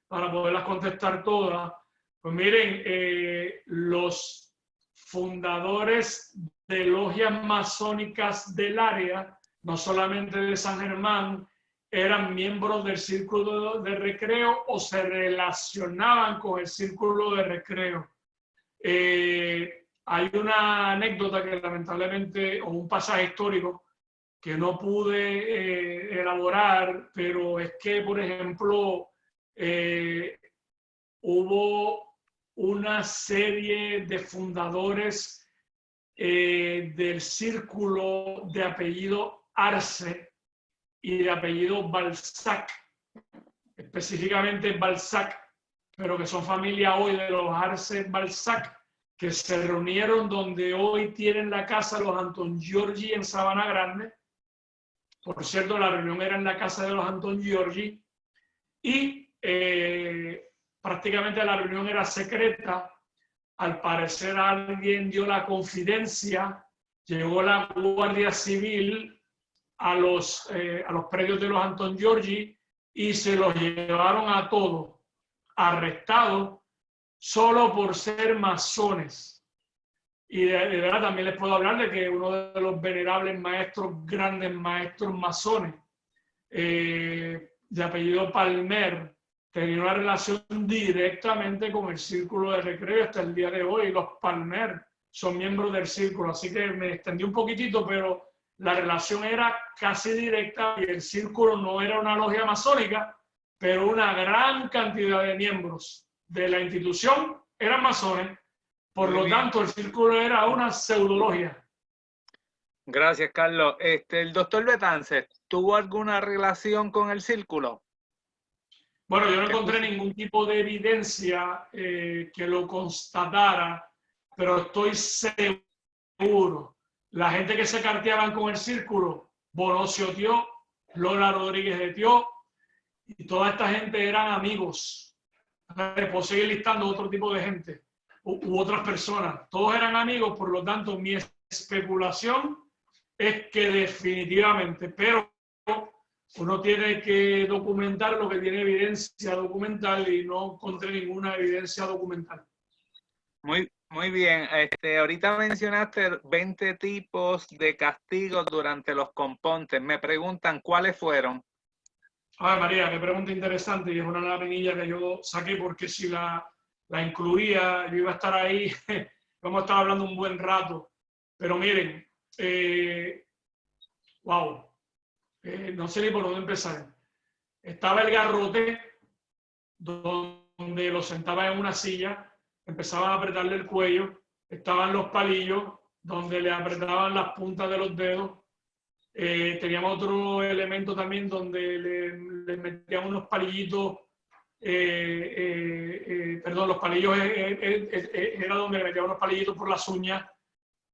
para poderlas contestar todas. Pues miren, los fundadores de logias masónicas del área, no solamente de San Germán, eran miembros del círculo de recreo o se relacionaban con el círculo de recreo. Hay una anécdota que lamentablemente, o un pasaje histórico, que no pude elaborar, pero es que, por ejemplo, hubo una serie de fundadores del círculo de apellido Arce y de apellido Balzac, específicamente Balzac, pero que son familia hoy de los Arce Balzac, que se reunieron donde hoy tienen la casa los Anton Giorgi en Sabana Grande. Por cierto, la reunión era en la casa de los Anton Giorgi y prácticamente la reunión era secreta. Al parecer alguien dio la confidencia, llegó la Guardia Civil a los predios de los Anton Giorgi y se los llevaron a todos, arrestados, solo por ser masones. Y de verdad también les puedo hablar de que uno de los venerables maestros, grandes maestros masones, de apellido Palmer, tenía una relación directamente con el Círculo de Recreo hasta el día de hoy. Los Palmer son miembros del Círculo, así que me extendí un poquitito, pero la relación era casi directa y el Círculo no era una logia masónica, pero una gran cantidad de miembros de la institución eran masones. Por Muy lo bien. tanto, el Círculo era una pseudologia. Gracias, Carlos. El doctor Betance, ¿tuvo alguna relación con el Círculo? Bueno, yo no ¿Qué encontré puso? ningún tipo de evidencia que lo constatara, pero estoy seguro. La gente que se carteaban con el Círculo, Bonocio Tió, Lola Rodríguez de Tió, y toda esta gente eran amigos. Puedo seguir listando otro tipo de gente u otras personas. Todos eran amigos, por lo tanto, mi especulación es que definitivamente, pero uno tiene que documentar lo que tiene evidencia documental y no encontré ninguna evidencia documental. Muy bien. Ahorita mencionaste 20 tipos de castigos durante los compontes. Me preguntan cuáles fueron. A ver, María, qué pregunta interesante y es una laminilla que yo saqué porque si la incluía, yo iba a estar ahí, vamos a estar hablando un buen rato. Pero miren, wow, no sé ni por dónde empezar. Estaba el garrote, donde lo sentaba en una silla, empezaban a apretarle el cuello, estaban los palillos, donde le apretaban las puntas de los dedos. Teníamos otro elemento también donde le metíamos unos palillitos, perdón, los palillos era donde le metíamos unos palillitos por las uñas,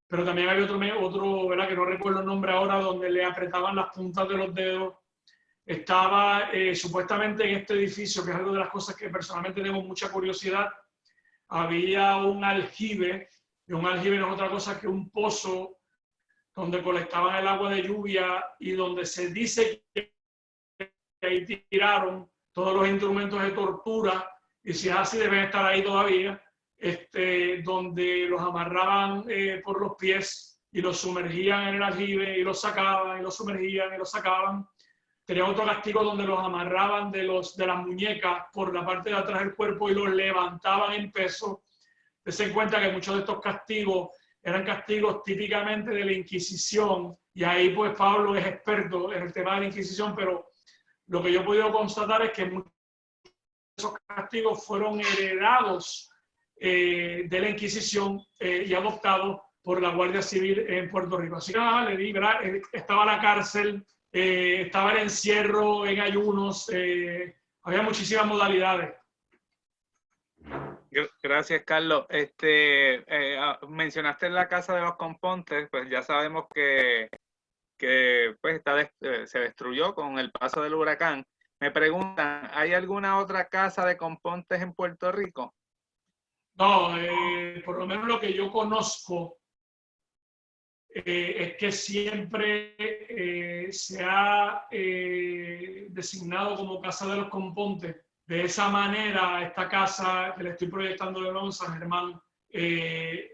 pero también había otro, ¿verdad? Que no recuerdo el nombre ahora, donde le apretaban las puntas de los dedos. Estaba supuestamente en este edificio, que es algo de las cosas que personalmente tengo mucha curiosidad, había un aljibe, y un aljibe no es otra cosa que un pozo donde colectaban el agua de lluvia y donde se dice que ahí tiraron todos los instrumentos de tortura, y si es así deben estar ahí todavía, donde los amarraban por los pies y los sumergían en el aljibe y los sacaban y los sumergían y los sacaban. Tenía otro castigo donde los amarraban de las muñecas por la parte de atrás del cuerpo y los levantaban en peso. Tense en cuenta que muchos de estos castigos eran castigos típicamente de la Inquisición, y ahí pues Pablo es experto en el tema de la Inquisición, pero lo que yo he podido constatar es que muchos de esos castigos fueron heredados de la Inquisición y adoptados por la Guardia Civil en Puerto Rico. Así que nada, le di, ¿verdad? Estaba la cárcel, estaba el encierro en ayunos, había muchísimas modalidades. Gracias, Carlos. Mencionaste la Casa de los Compontes, pues ya sabemos que pues se destruyó con el paso del huracán. Me preguntan, ¿hay alguna otra casa de Compontes en Puerto Rico? No, por lo menos lo que yo conozco es que siempre se ha designado como Casa de los Compontes. De esa manera, esta casa que le estoy proyectando de nuevo en San Germán,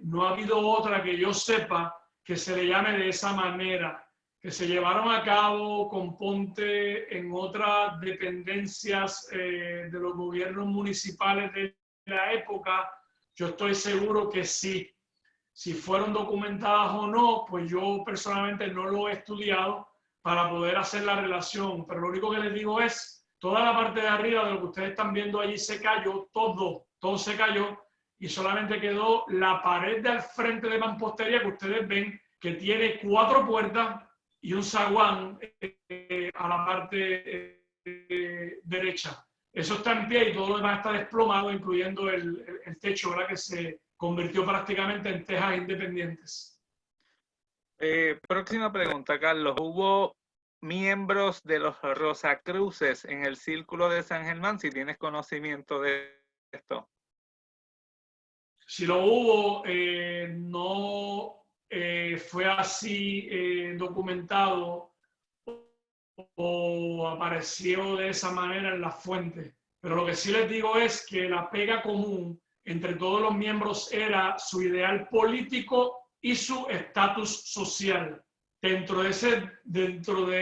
no ha habido otra que yo sepa que se le llame de esa manera, que se llevaron a cabo componte en otras dependencias de los gobiernos municipales de la época. Yo estoy seguro que sí. Si fueron documentadas o no, pues yo personalmente no lo he estudiado para poder hacer la relación, pero lo único que les digo es, toda la parte de arriba de lo que ustedes están viendo allí se cayó, todo se cayó, y solamente quedó la pared del frente de mampostería que ustedes ven, que tiene 4 puertas y un zaguán a la parte derecha. Eso está en pie y todo lo demás está desplomado, incluyendo el techo, ¿verdad? Que se convirtió prácticamente en tejas independientes. Próxima pregunta, Carlos. ¿Hubo miembros de los Rosacruces en el Círculo de San Germán? Si tienes conocimiento de esto. Si lo hubo, no fue así documentado o apareció de esa manera en las fuentes. Pero lo que sí les digo es que la pega común entre todos los miembros era su ideal político y su estatus social. Dentro de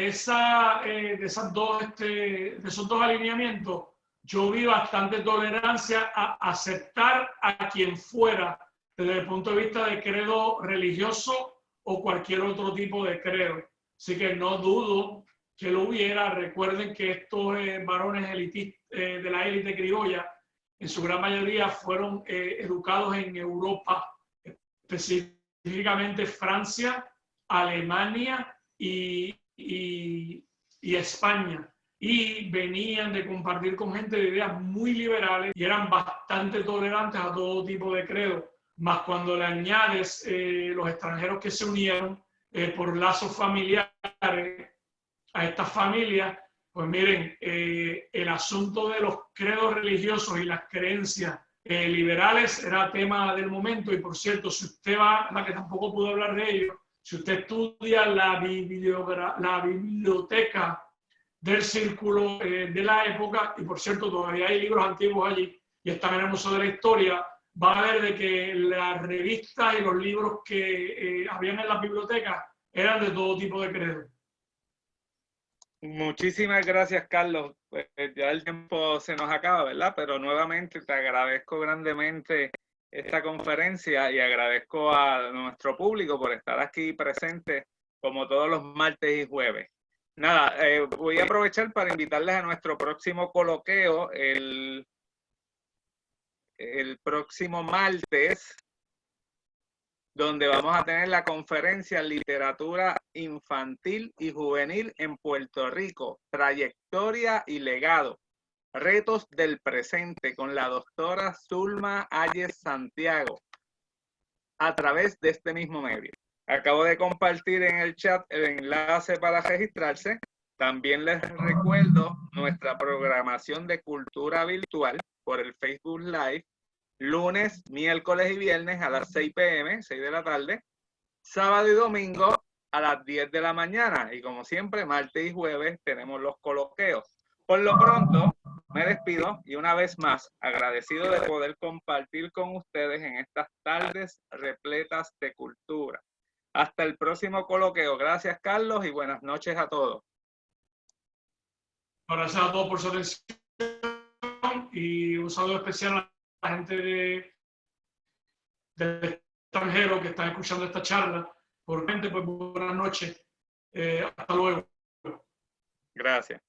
esos dos alineamientos, yo vi bastante tolerancia a aceptar a quien fuera desde el punto de vista de credo religioso o cualquier otro tipo de credo. Así que no dudo que lo hubiera. Recuerden que estos varones elitistas de la élite criolla, en su gran mayoría fueron educados en Europa, específicamente Francia, Alemania y España. Y venían de compartir con gente de ideas muy liberales y eran bastante tolerantes a todo tipo de credo. Más cuando le añades los extranjeros que se unieron por lazos familiares a estas familias, pues miren, el asunto de los credos religiosos y las creencias liberales era tema del momento. Y por cierto, si usted va, la que tampoco puedo hablar de ello, si usted estudia la biblioteca del círculo de la época, y por cierto todavía hay libros antiguos allí y están en el Museo de la Historia, va a ver de que las revistas y los libros que habían en las bibliotecas eran de todo tipo de credo. Muchísimas gracias, Carlos. Pues ya el tiempo se nos acaba, ¿verdad? Pero nuevamente te agradezco grandemente esta conferencia y agradezco a nuestro público por estar aquí presente como todos los martes y jueves. Nada, voy a aprovechar para invitarles a nuestro próximo coloqueo el próximo martes, donde vamos a tener la conferencia Literatura Infantil y Juvenil en Puerto Rico, Trayectoria y Legado, Retos del Presente, con la doctora Zulma Ayes Santiago, a través de este mismo medio. Acabo de compartir en el chat el enlace para registrarse. También les recuerdo nuestra programación de cultura virtual por el Facebook Live, lunes, miércoles y viernes a las 6 p.m., 6 de la tarde, sábado y domingo a las 10 de la mañana. Y como siempre, martes y jueves tenemos los coloqueos. Por lo pronto, me despido y una vez más agradecido de poder compartir con ustedes en estas tardes repletas de cultura. Hasta el próximo coloqueo. Gracias, Carlos, y buenas noches a todos. Gracias a todos por su atención y un saludo especial a la gente del extranjero que están escuchando esta charla. Por gente, pues buenas noches. Hasta luego. Gracias.